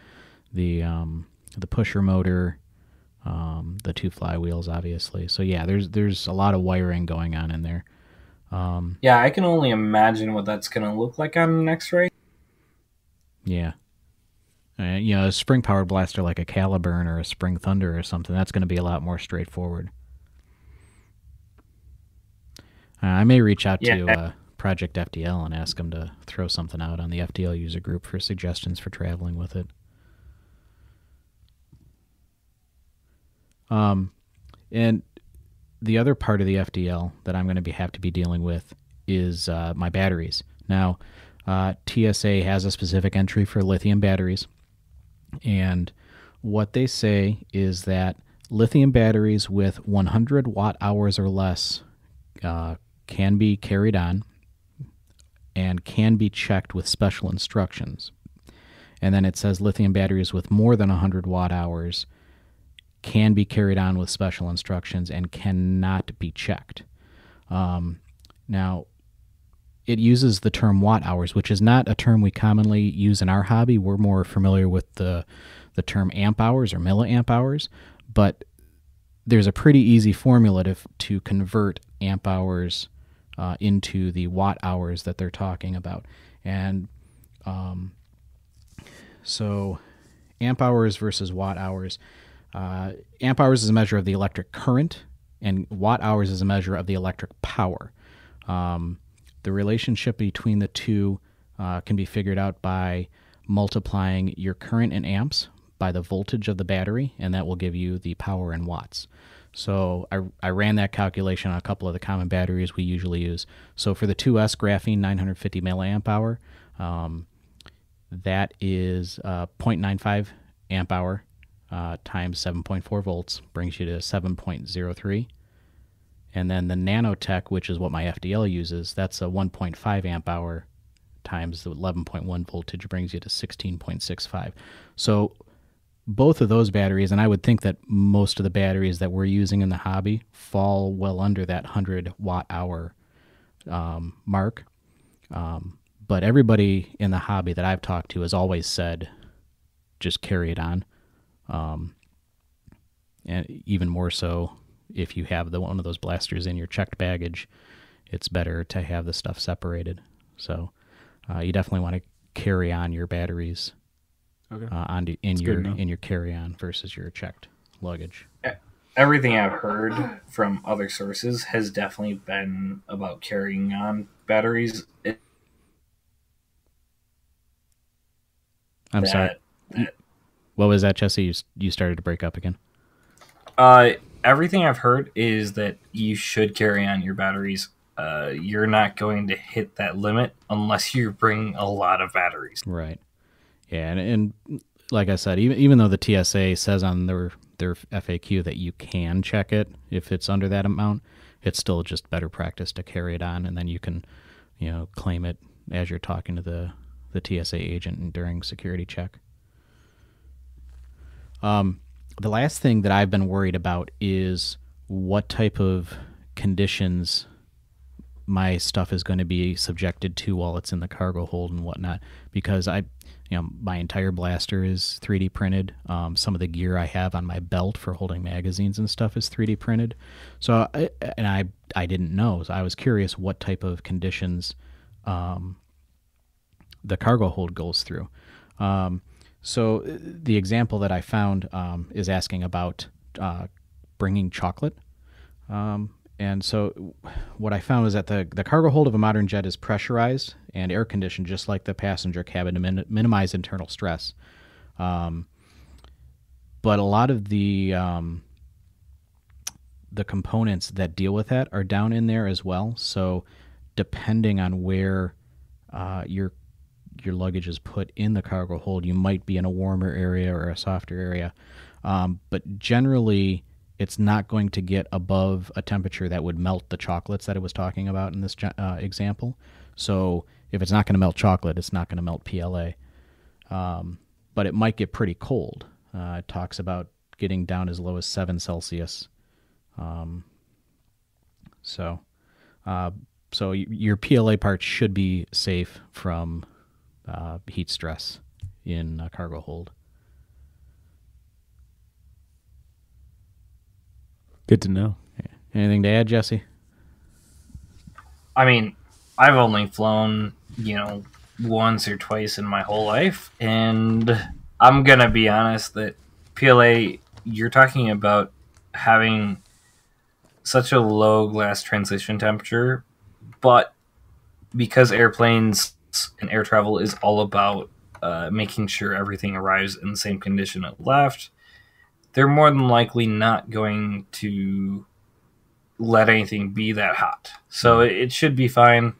the pusher motor, the two flywheels, obviously. So yeah, there's a lot of wiring going on in there. Yeah, I can only imagine what that's going to look like on an X-ray. Yeah. A spring-powered blaster like a Caliburn or a Spring Thunder or something, that's going to be a lot more straightforward. I may reach out to Project FDL and ask them to throw something out on the FDL user group for suggestions for traveling with it. And the other part of the FDL that I'm going to have to be dealing with is my batteries. Now, TSA has a specific entry for lithium batteries, and what they say is that lithium batteries with 100 watt hours or less can be carried on and can be checked with special instructions. And then it says lithium batteries with more than 100 watt hours can be carried on with special instructions and cannot be checked. Now, it uses the term watt hours, which is not a term we commonly use in our hobby. We're more familiar with the term amp hours or milliamp hours, but there's a pretty easy formula to convert amp hours into the watt hours that they're talking about. And so amp hours versus watt hours. Amp hours is a measure of the electric current, and watt hours is a measure of the electric power. The relationship between the two can be figured out by multiplying your current in amps by the voltage of the battery, and that will give you the power in watts. So I ran that calculation on a couple of the common batteries we usually use. So for the 2S graphene 950 milliamp hour, that is 0.95 amp hour times 7.4 volts brings you to 7.03. And then the nanotech, which is what my FDL uses, that's a 1.5 amp hour times the 11.1 voltage brings you to 16.65. So both of those batteries, and I would think that most of the batteries that we're using in the hobby fall well under that 100 watt hour mark. But everybody in the hobby that I've talked to has always said, just carry it on. And even more so, if you have one of those blasters in your checked baggage, it's better to have the stuff separated. So you definitely want to carry on your batteries in your carry-on versus your checked luggage. Everything I've heard from other sources has definitely been about carrying on batteries. I'm sorry. that What was that, Jesse? You started to break up again. everything I've heard is that you should carry on your batteries. You're not going to hit that limit unless you bring a lot of batteries. Right. Yeah, and like I said, even though the TSA says on their FAQ that you can check it if it's under that amount, it's still just better practice to carry it on, and then you can, claim it as you're talking to the TSA agent during security check. The last thing that I've been worried about is what type of conditions my stuff is going to be subjected to while it's in the cargo hold and whatnot, because my entire blaster is 3D printed. Some of the gear I have on my belt for holding magazines and stuff is 3D printed. So I didn't know. So I was curious what type of conditions the cargo hold goes through. So the example that I found is asking about bringing chocolate. And so what I found is that the cargo hold of a modern jet is pressurized and air conditioned just like the passenger cabin to minimize internal stress. But a lot of the components that deal with that are down in there as well. So depending on where your luggage is put in the cargo hold, you might be in a warmer area or a softer area. But generally, it's not going to get above a temperature that would melt the chocolates that I was talking about in this example. So if it's not going to melt chocolate, it's not going to melt PLA. But it might get pretty cold. It talks about getting down as low as 7 Celsius. So your PLA parts should be safe from heat stress in a cargo hold. Good to know. Yeah. Anything to add, Jesse? I mean, I've only flown, once or twice in my whole life, and I'm gonna be honest that PLA, you're talking about having such a low glass transition temperature, but because airplanes and air travel is all about making sure everything arrives in the same condition it left, they're more than likely not going to let anything be that hot. So it should be fine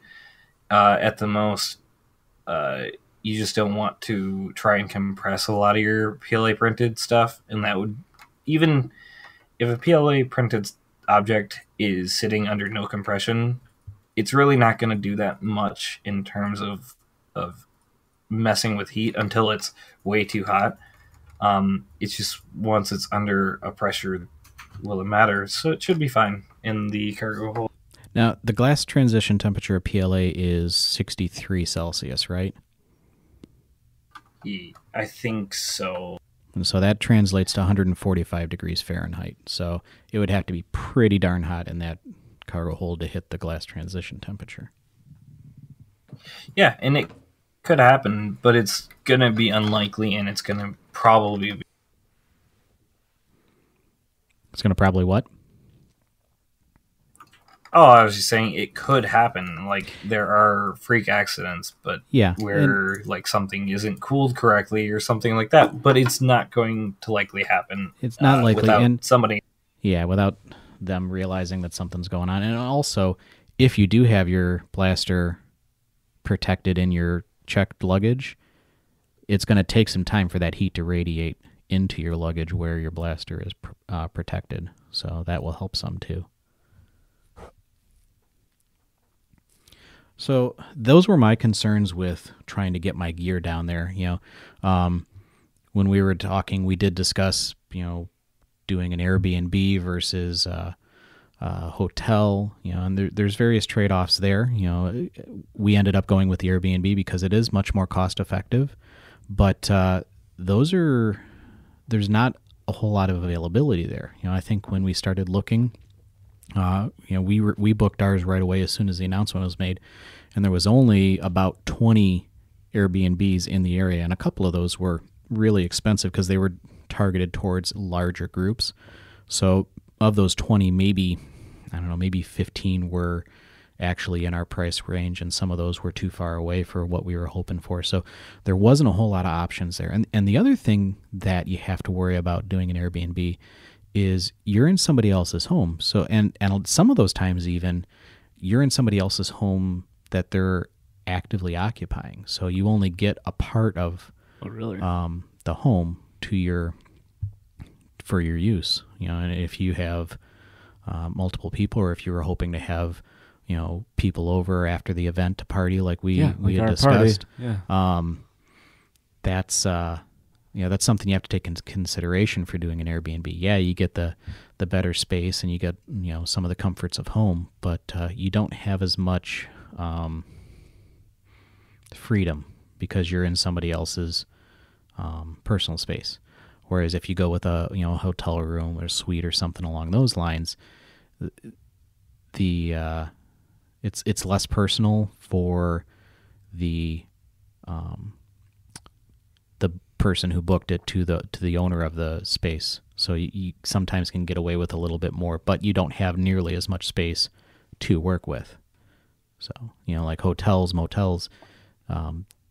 at the most. You just don't want to try and compress a lot of your PLA printed stuff. And that would, even if a PLA printed object is sitting under no compression, it's really not going to do that much in terms of messing with heat until it's way too hot. It's just once it's under a pressure will it matter. So it should be fine in the cargo hold. Now, the glass transition temperature of PLA is 63 Celsius, right? I think so. And so that translates to 145 degrees Fahrenheit. So it would have to be pretty darn hot in that cargo hold to hit the glass transition temperature. Yeah, and it could happen, but it's going to be unlikely, and it's going to probably be... It's going to probably what? Oh, I was just saying it could happen. Like, there are freak accidents, but yeah, where like something isn't cooled correctly or something like that. But it's not going to likely happen. It's not likely, without and somebody. Yeah, without them realizing that something's going on. And also, if you do have your blaster protected in your checked luggage, it's going to take some time for that heat to radiate into your luggage where your blaster is protected. So that will help some too. So those were my concerns with trying to get my gear down there. When we were talking, we did discuss, doing an Airbnb versus a hotel, and there's various trade-offs there. We ended up going with the Airbnb because it is much more cost-effective, but there's not a whole lot of availability there. I think when we started looking, we booked ours right away as soon as the announcement was made, and there was only about 20 Airbnbs in the area, and a couple of those were really expensive because they were targeted towards larger groups. So of those 20, maybe 15 were actually in our price range, and some of those were too far away for what we were hoping for. So there wasn't a whole lot of options there. And the other thing that you have to worry about doing an Airbnb is you're in somebody else's home. So and some of those times even you're in somebody else's home that they're actively occupying. So you only get a part of the home for your use. And if you have multiple people, or if you were hoping to have people over after the event to party like we had discussed, that's that's something you have to take into consideration for doing an Airbnb. Yeah, you get the better space and you get some of the comforts of home, but you don't have as much freedom because you're in somebody else's personal space. Whereas if you go with a hotel room or a suite or something along those lines, it's less personal for the person who booked it to the owner of the space. So you sometimes can get away with a little bit more, but you don't have nearly as much space to work with. So like hotels, motels,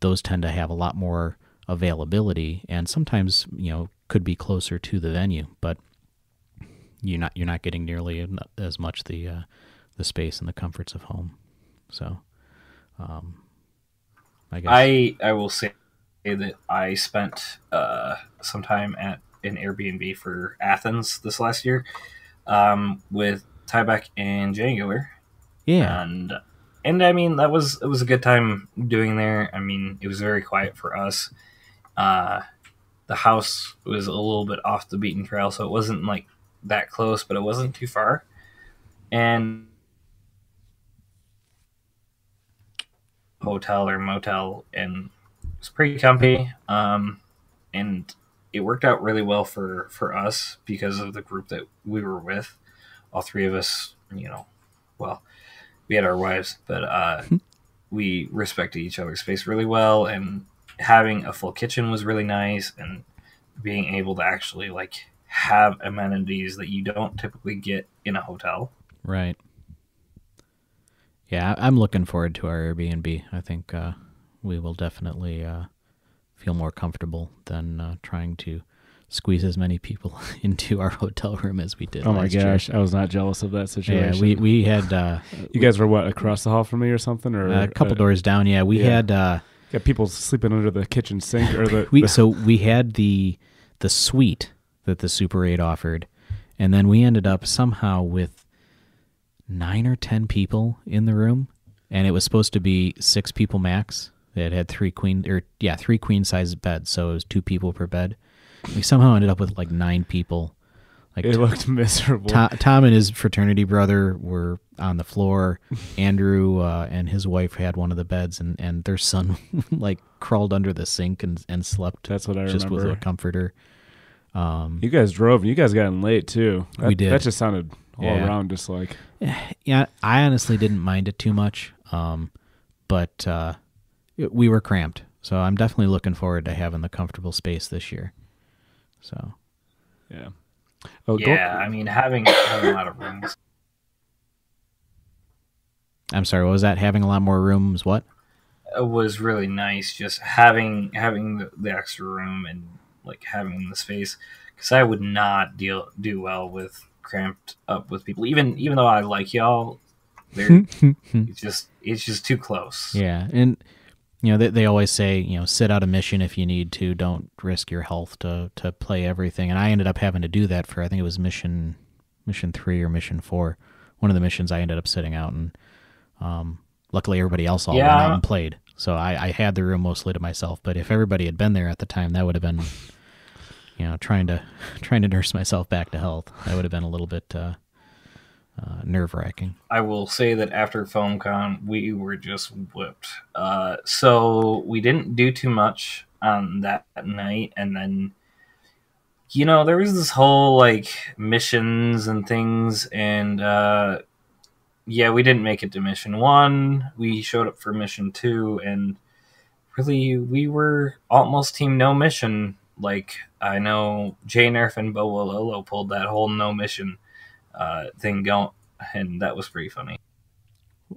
those tend to have a lot more availability, and sometimes could be closer to the venue, but you're not getting nearly as much the space and the comforts of home. So I guess I will say that I spent some time at an Airbnb for Athens this last year with Tybeck and Jangular. Yeah. And I mean, it was a good time doing there. I mean, it was very quiet for us. The house was a little bit off the beaten trail, so it wasn't like that close, but it wasn't too far. And hotel or motel, and it was pretty comfy. And it worked out really well for us because of the group that we were with. All three of us, well, we had our wives, but we respected each other's space really well, and having a full kitchen was really nice, and being able to actually have amenities that you don't typically get in a hotel. Right. Yeah, I'm looking forward to our Airbnb. I think we will definitely feel more comfortable than trying to squeeze as many people into our hotel room as we did. Oh my gosh, year. I was not jealous of that situation. Yeah, we had. You guys were what, across the hall from me or something, or a couple doors down? Yeah, we had. Got people sleeping under the kitchen sink, or the. So we had the suite that the Super 8 offered, and then we ended up somehow with 9 or 10 people in the room, and it was supposed to be 6 people max. It had 3 queen size beds, so it was 2 people per bed. We somehow ended up with 9 people. It looked miserable. Tom and his fraternity brother were on the floor. Andrew and his wife had one of the beds, and their son crawled under the sink and slept. That's what I just remember. with a comforter. You guys drove. You guys got in late too. We did. That just sounded all around just like. Yeah, I honestly didn't mind it too much, but we were cramped. So I'm definitely looking forward to having the comfortable space this year. So. Yeah. Oh, yeah, I mean, having a lot of rooms. I'm sorry, what was that? Having a lot more rooms, what? It was really nice just having the extra room and having the space, because I would not do well with cramped up with people. Even though I like y'all, it's just too close. Yeah, and they always say, sit out a mission if you need to. Don't risk your health to play everything. And I ended up having to do that for, I think it was mission 3 or mission 4. One of the missions I ended up sitting out, and luckily everybody else went out and played. So I had the room mostly to myself. But if everybody had been there at the time, that would have been, trying to nurse myself back to health. That would have been a little bit nerve-wracking. I will say that after FoamCon, we were just whipped. So we didn't do too much on that night, and then there was this whole missions and things, and we didn't make it to mission 1. We showed up for mission 2, and really we were almost team no mission. I know J Nerf and Bowololo pulled that whole no mission thing going, and that was pretty funny.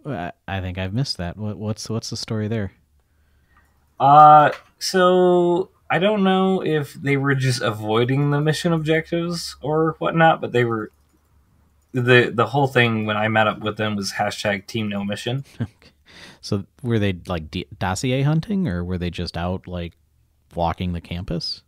I think I've missed that. What's the story there? So I don't know if they were just avoiding the mission objectives or whatnot, but they were the whole thing when I met up with them was hashtag Team No Mission. So were they like dossier hunting, or were they just out like walking the campus?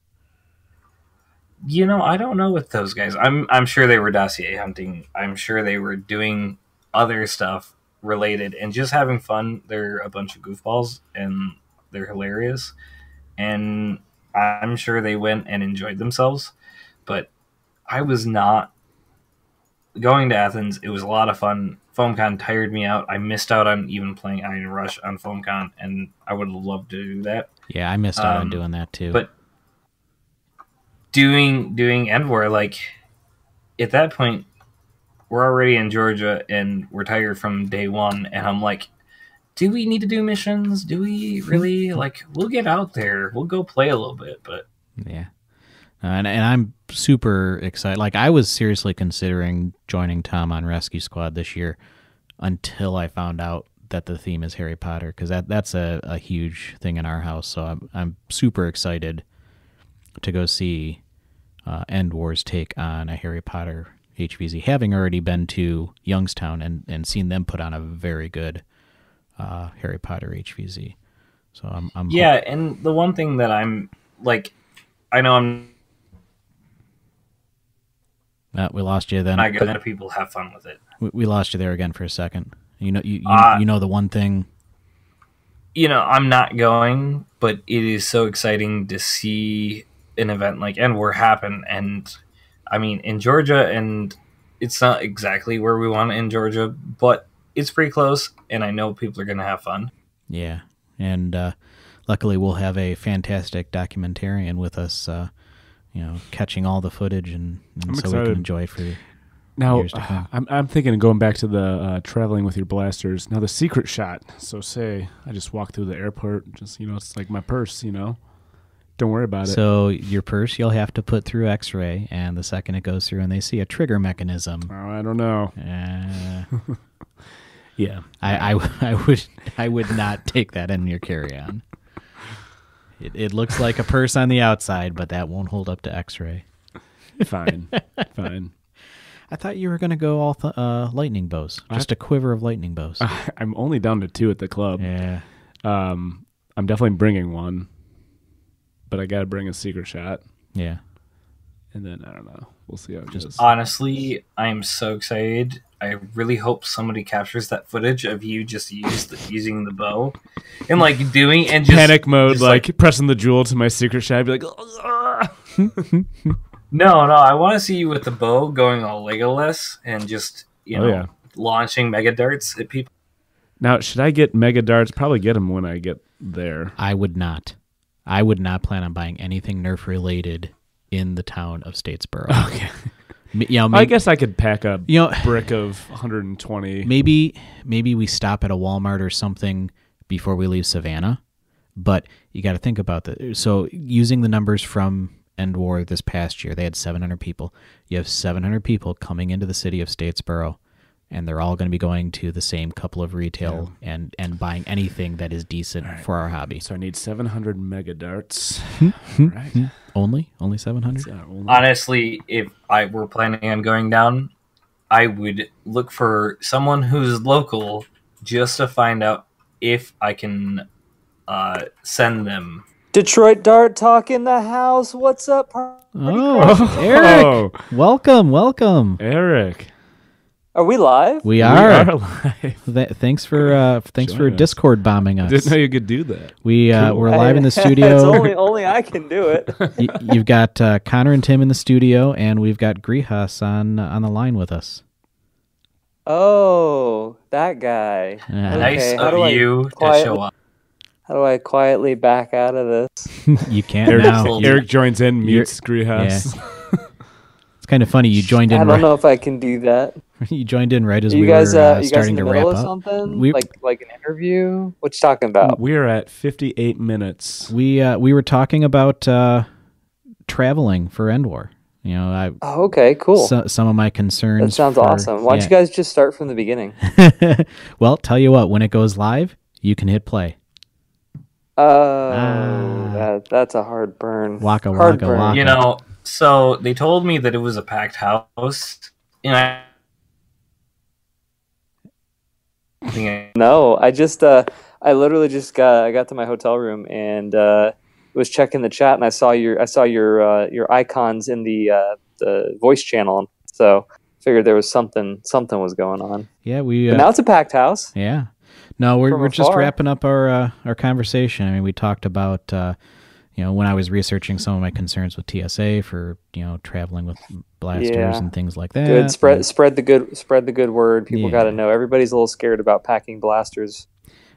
I don't know with those guys. I'm sure they were dossier hunting. I'm sure they were doing other stuff related and just having fun. They're a bunch of goofballs and they're hilarious. And I'm sure they went and enjoyed themselves. But I was not going to Athens. It was a lot of fun. FoamCon tired me out. I missed out on even playing Iron Rush on FoamCon, and I would have loved to do that. Yeah, I missed out on doing that too. But doing Endwar, like at that point, we're already in Georgia and we're tired from day one, and I'm like, do we need to do missions? Do we really? Like, we'll get out there. We'll go play a little bit, but yeah. And I'm super excited. Like, I was seriously considering joining Tom on Rescue Squad this year until I found out that the theme is Harry Potter, because that's a huge thing in our house. So I'm super excited to go see Endwar's take on a Harry Potter HVZ, having already been to Youngstown and seen them put on a very good Harry Potter HVZ. So I'm yeah. And the one thing that I'm like, I know I'm. We lost you then. I get that people have fun with it. We lost you there again for a second. You know the one thing. I'm not going, but it is so exciting to see an event like Endwar happen. And I mean, in Georgia, and it's not exactly where we want it in Georgia, but it's pretty close, and I know people are going to have fun. Yeah, and luckily we'll have a fantastic documentarian with us. Catching all the footage, and so we can enjoy it for years to come. I'm thinking of going back to the traveling with your blasters. Now, the secret shot. So say I just walk through the airport, just, it's like my purse, don't worry about it. So your purse, you'll have to put through X-ray, and the second it goes through and they see a trigger mechanism. Oh, I don't know. Yeah. I would not take that in your carry-on. It looks like a purse on the outside, but that won't hold up to X-ray. Fine. I thought you were going to go all lightning bows. Just a quiver of lightning bows. I'm only down to 2 at the club. Yeah. I'm definitely bringing one, but I got to bring a secret shot. Yeah. And then, I don't know. We'll see how it goes. Honestly, I am so excited. I really hope somebody captures that footage of you just using the bow and like doing and just panic mode, just, like pressing the jewel to my secret shot. I'd be like, no, I want to see you with the bow going all Legolas and just launching mega darts at people. Now, should I get mega darts? Probably get them when I get there. I would not. I would not plan on buying anything Nerf related in the town of Statesboro. Okay. I guess I could pack a brick of 120. Maybe we stop at a Walmart or something before we leave Savannah. But you got to think about that. So using the numbers from Endwar this past year, they had 700 people. You have 700 people coming into the city of Statesboro, and they're all going to be going to the same couple of retail and buying anything that is decent for our hobby. So I need 700 mega darts. Right. Only 700? Honestly, if I were planning on going down, I would look for someone who's local just to find out if I can send them. Detroit Dart Talk in the house. What's up? Eric! Welcome. Eric. Are we live? We are live. Thanks for Discord bombing us. Didn't know you could do that. We're live in the studio. It's only I can do it. You've got Connor and Tim in the studio, and we've got Greehas on the line with us. Oh, that guy. Nice of you to show up. How do I quietly back out of this? You can't now. Eric joins in, mutes Greehas. Yeah. It's kind of funny. You joined in. I don't know if I can do that. You joined in right as you we guys, were you starting guys in to the middle wrap of up. Something? Like an interview? What you talking about? We're at 58 minutes. We were talking about traveling for Endwar You know, Oh, okay, cool. some of my concerns. That sounds awesome. Why don't you guys just start from the beginning? Well, tell you what, when it goes live, you can hit play. Oh, that's a hard burn. Waka hard waka burn. waka. You know, so they told me that it was a packed house, and No, I literally just got to my hotel room and was checking the chat, and I saw your icons in the voice channel, so figured there was something was going on. Yeah, we. But now it's a packed house. Yeah. No, From we're just afar. wrapping up our conversation. I mean, we talked about when I was researching some of my concerns with TSA for traveling with blasters Yeah. and things like that. Good spread the good word. People Yeah. got to know. Everybody's a little scared about packing blasters.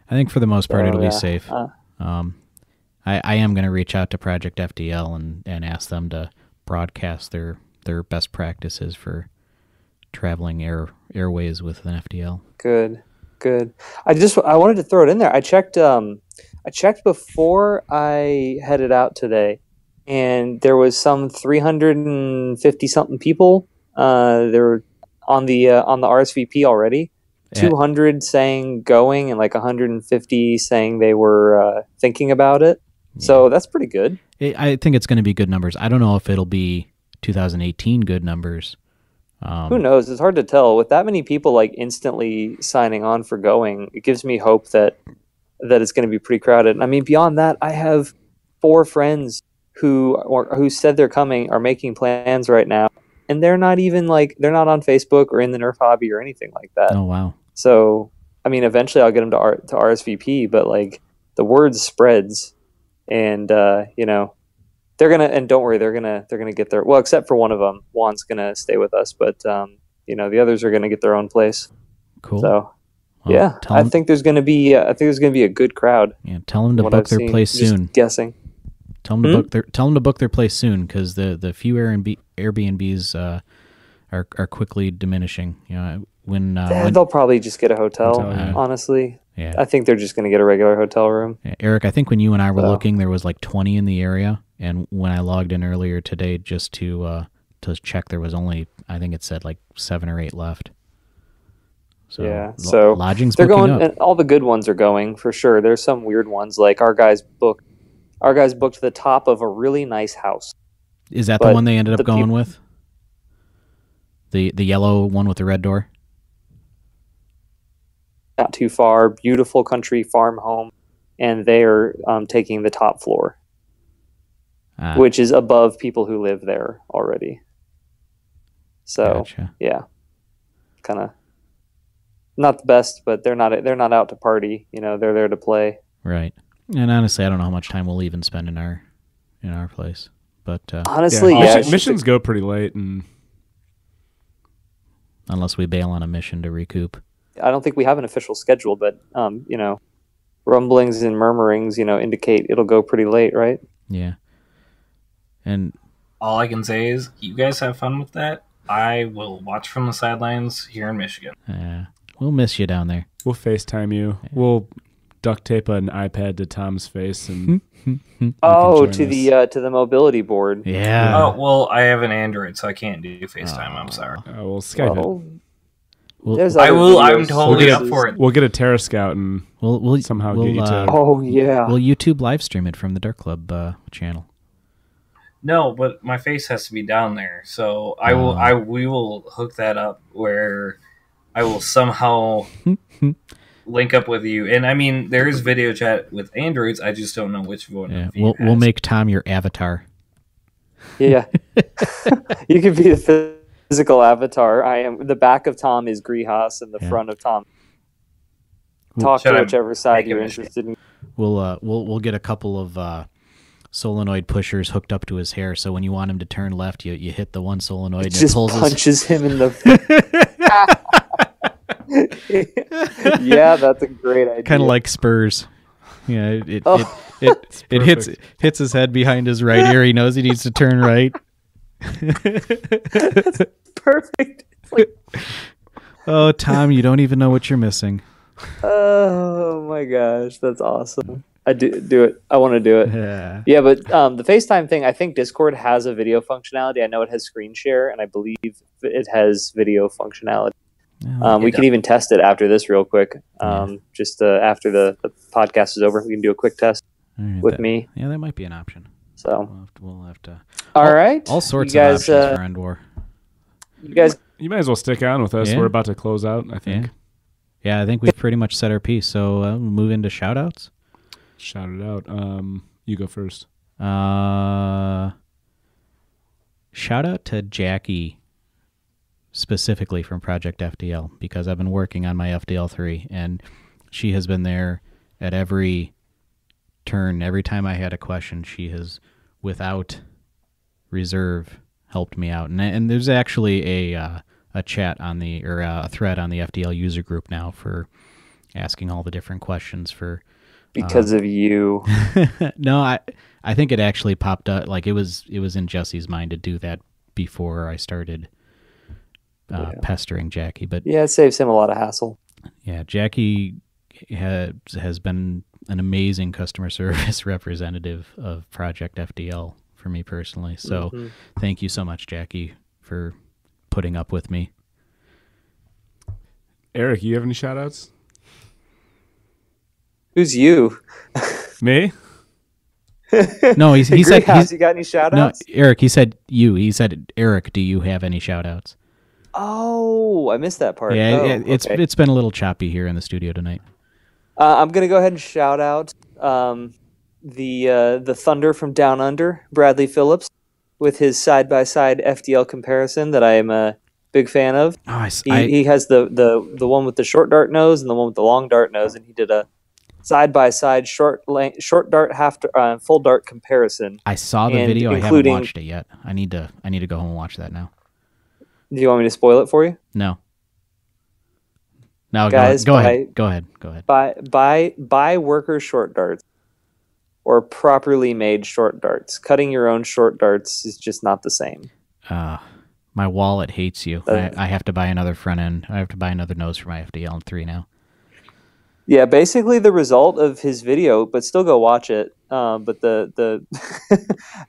I think for the most part So, it'll yeah. be safe. I am going to reach out to Project FDL and ask them to broadcast their best practices for traveling airways with an FDL. Good. I wanted to throw it in there. I checked before I headed out today, and there was some 350 something people. They were on the RSVP already. Yeah. 200 saying going, and like 150 saying they were thinking about it. So that's pretty good. I think it's going to be good numbers. I don't know if it'll be 2018 good numbers. Who knows? It's hard to tell. With that many people like instantly signing on for going, it gives me hope that it's going to be pretty crowded. I mean, beyond that, I have 4 friends who said they're coming, are making plans right now, and they're not even they're not on Facebook or in the Nerf hobby or anything like that. Oh wow! So I mean, eventually I'll get them to RSVP, but like the word spreads, and they're gonna, and don't worry, they're gonna get their, well, except for one of them. Juan's gonna stay with us, but the others are gonna get their own place. Cool. So Well, yeah, I think there's gonna be a good crowd. Yeah, tell them to what book I've their seen. place Just soon. guessing. Tell them to book their place soon, because the few Airbnbs are quickly diminishing. When They'll probably just get a hotel. Yeah. Honestly, yeah. I think they're just gonna get a regular hotel room. Yeah, Eric, I think when you and I were So. looking, there was like 20 in the area, and when I logged in earlier today just to check, there was only, I think it said like 7 or 8 left. So Yeah, so lodging's they're booking going, up. and all the good ones are going for sure. There's some weird ones, like our guys booked the top of a really nice house. Is that the but one they ended up the going peop- with? The yellow one with the red door? Not too far, beautiful country farm home, and they are taking the top floor, which is above people who live there already. So Gotcha. yeah, kind of not the best, but they're not out to party. They're there to play. Right. And honestly, I don't know how much time we'll even spend in our place. But Honestly, yeah, it's just missions go pretty late, and unless we bail on a mission to recoup. I don't think we have an official schedule, but rumblings and murmurings, indicate it'll go pretty late, right? Yeah. And all I can say is, you guys have fun with that. I will watch from the sidelines here in Michigan. we'll miss you down there. we'll FaceTime you. We'll duct tape an iPad to Tom's face, and Oh, join to the mobility board. Yeah. Oh, well, I have an Android, so I can't do FaceTime. I'm sorry. we'll Skype it. Well, there's I other will. I'm videos. totally up for it. We'll get a Terra Scout and We'll somehow get you to. Oh yeah. We'll YouTube live stream it from the Dark Club channel. No, but my face has to be down there, so we will hook that up where I will somehow link up with you. And I mean, there is video chat with Androids. I just don't know which one. Yeah. of you We'll has. make Tom your avatar. Yeah. You could be the physical avatar. I am. The back of Tom is Greehas, and the front of Tom. Talk Should to I whichever side make you're a mission? interested in. We'll get a couple of solenoid pushers hooked up to his hair, so when you want him to turn left, you hit the one solenoid and it Just pulls his. punches him in the. Yeah, that's a great idea. Kind of like Spurs. Yeah, it perfect. hits his head behind his right ear. He knows he needs to turn right. Perfect. It's like, Oh, Tom, you don't even know what you're missing. oh my gosh, that's awesome. I do it. I want to do it. Yeah. Yeah, but the FaceTime thing, I think Discord has a video functionality. I know it has screen share, and I believe it has video functionality. We can even test it after this real quick. Just after the podcast is over, we can do a quick test with me. Yeah, that might be an option. So we'll have to. All right, all sorts you guys, of options for Endwar. You guys, you might as well stick on with us. Yeah. We're about to close out, I think. Yeah, I think we've pretty much said our piece. So we'll move into shout-outs. Shout it out. You go first. Shout out to Jackie, specifically from Project FDL, because I've been working on my FDL3, and she has been there at every turn. Every time I had a question, she has, without reserve, helped me out. And there's actually a chat on a thread on the FDL user group now for asking all the different questions for. Because of you. No, I think it actually popped up. Like it was in Jesse's mind to do that before I started pestering Jackie. But yeah, it saves him a lot of hassle. Yeah, Jackie has been an amazing customer service representative of Project FDL for me personally. So thank you so much, Jackie, for putting up with me. Eric, you have any shout outs? Who's you? Me? No, he said you got any shout outs? No, Eric, he said you. He said, Eric, do you have any shout outs? Oh, I missed that part. Yeah, it's been a little choppy here in the studio tonight. I'm gonna go ahead and shout out the Thunder from Down Under, Bradley Phillips, with his side-by-side FDL comparison that I am a big fan of. Oh, he has the one with the short dart nose and the one with the long dart nose, and he did a side-by-side short dart full dart comparison. I saw the video. I haven't watched it yet. I need to go home and watch that now. Do you want me to spoil it for you? No. No, guys, go ahead. Go ahead. Buy worker short darts or properly made short darts. Cutting your own short darts is just not the same. My wallet hates you. I have to buy another front end. I have to buy another nose for my FDL3 now. Yeah, basically the result of his video, but still go watch it. But the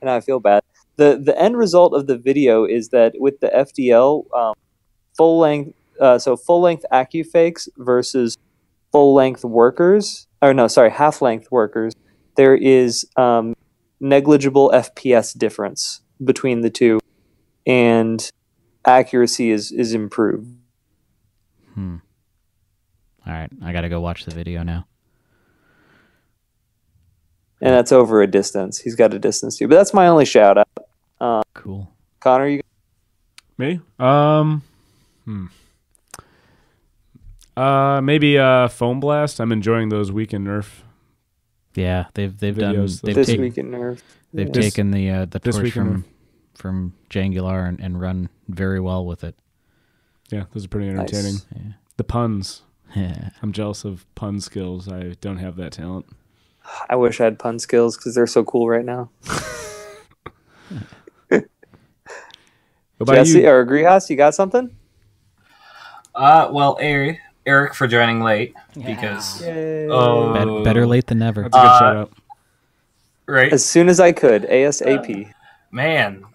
and I feel bad. The end result of the video is that with the FDL full length AccuFakes versus full length workers, half length workers, there is negligible FPS difference between the two, and accuracy is improved. All right, I got to go watch the video now. And that's over a distance. He's got a distance too. But that's my only shout out. Cool. Connor, you? Me? Maybe Foam Blast. I'm enjoying those Weekend Nerf. Yeah, they've videos, done this Weekend Nerf. They've taken the torch from Jangular and run very well with it. Yeah, those are pretty entertaining. Nice. Yeah. The puns. Yeah. I'm jealous of pun skills. I don't have that talent. I wish I had pun skills because they're so cool right now. Jesse or Greehas, you got something? Well, Eric for joining late because better late than never. That's a good shout out. Right. As soon as I could, ASAP. Man,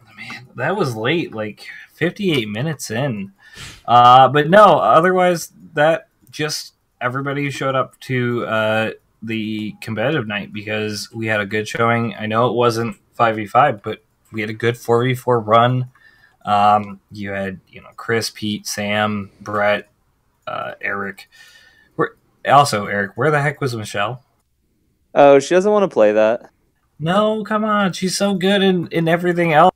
that was late, like 58 minutes in. But no, otherwise that just everybody showed up to the competitive night because we had a good showing. I know it wasn't 5v5, but we had a good 4v4 run. You had, Chris, Pete, Sam, Brett, Eric. Eric, where the heck was Michelle? Oh, she doesn't want to play that. No, come on. She's so good in everything else.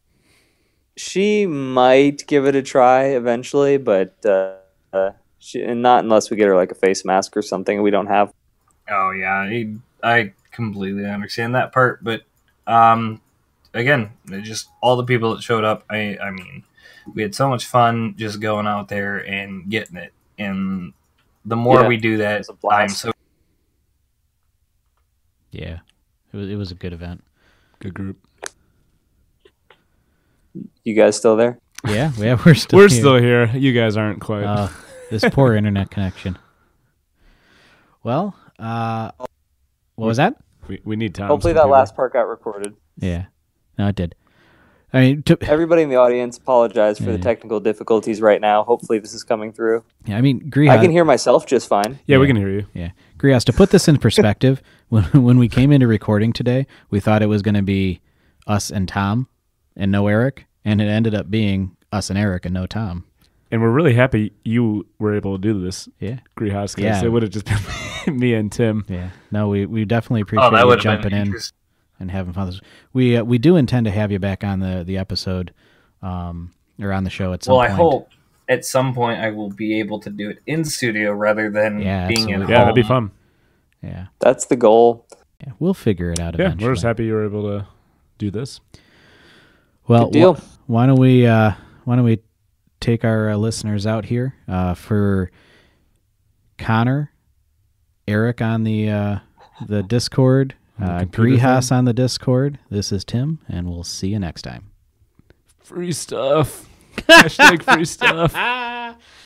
She might give it a try eventually, but not unless we get her like a face mask or something we don't have. Oh, yeah. I completely understand that part, but again, just all the people that showed up, I mean, we had so much fun just going out there and getting it. And the more we do that, I'm so... Yeah, it was a good event. Good group. You guys still there? Yeah, we're still we're here. still here. You guys aren't quite. This poor internet connection. Well, what was that? We need Tom. Hopefully that last part got recorded. Yeah. No, it did. I mean, Everybody in the audience, apologize for the technical difficulties right now. Hopefully this is coming through. yeah, I mean, Greehas, I can hear myself just fine. Yeah, we can hear you. Yeah. Greehas, to put this in perspective, when we came into recording today, we thought it was going to be us and Tom and no Eric, and it ended up being us and Eric and no Tom. And we're really happy you were able to do this, Yeah. Greehas, because Yeah. it would have just been me and Tim. Yeah. No, we definitely appreciate that you would have jumping been in interesting. and having fun. We do intend to have you back on the episode or on the show at some Well, point. I hope at some point I will be able to do it in studio rather than Yeah, being at absolutely. Yeah, home. that'd be fun. Yeah. That's the goal. Yeah. We'll figure it out Yeah, eventually. we're just happy you were able to do this. Well, Good deal. why don't we take our listeners out here for Connor, Eric on the Discord, Greehas on the Discord. This is Tim, and we'll see you next time. Free stuff. Hashtag free stuff.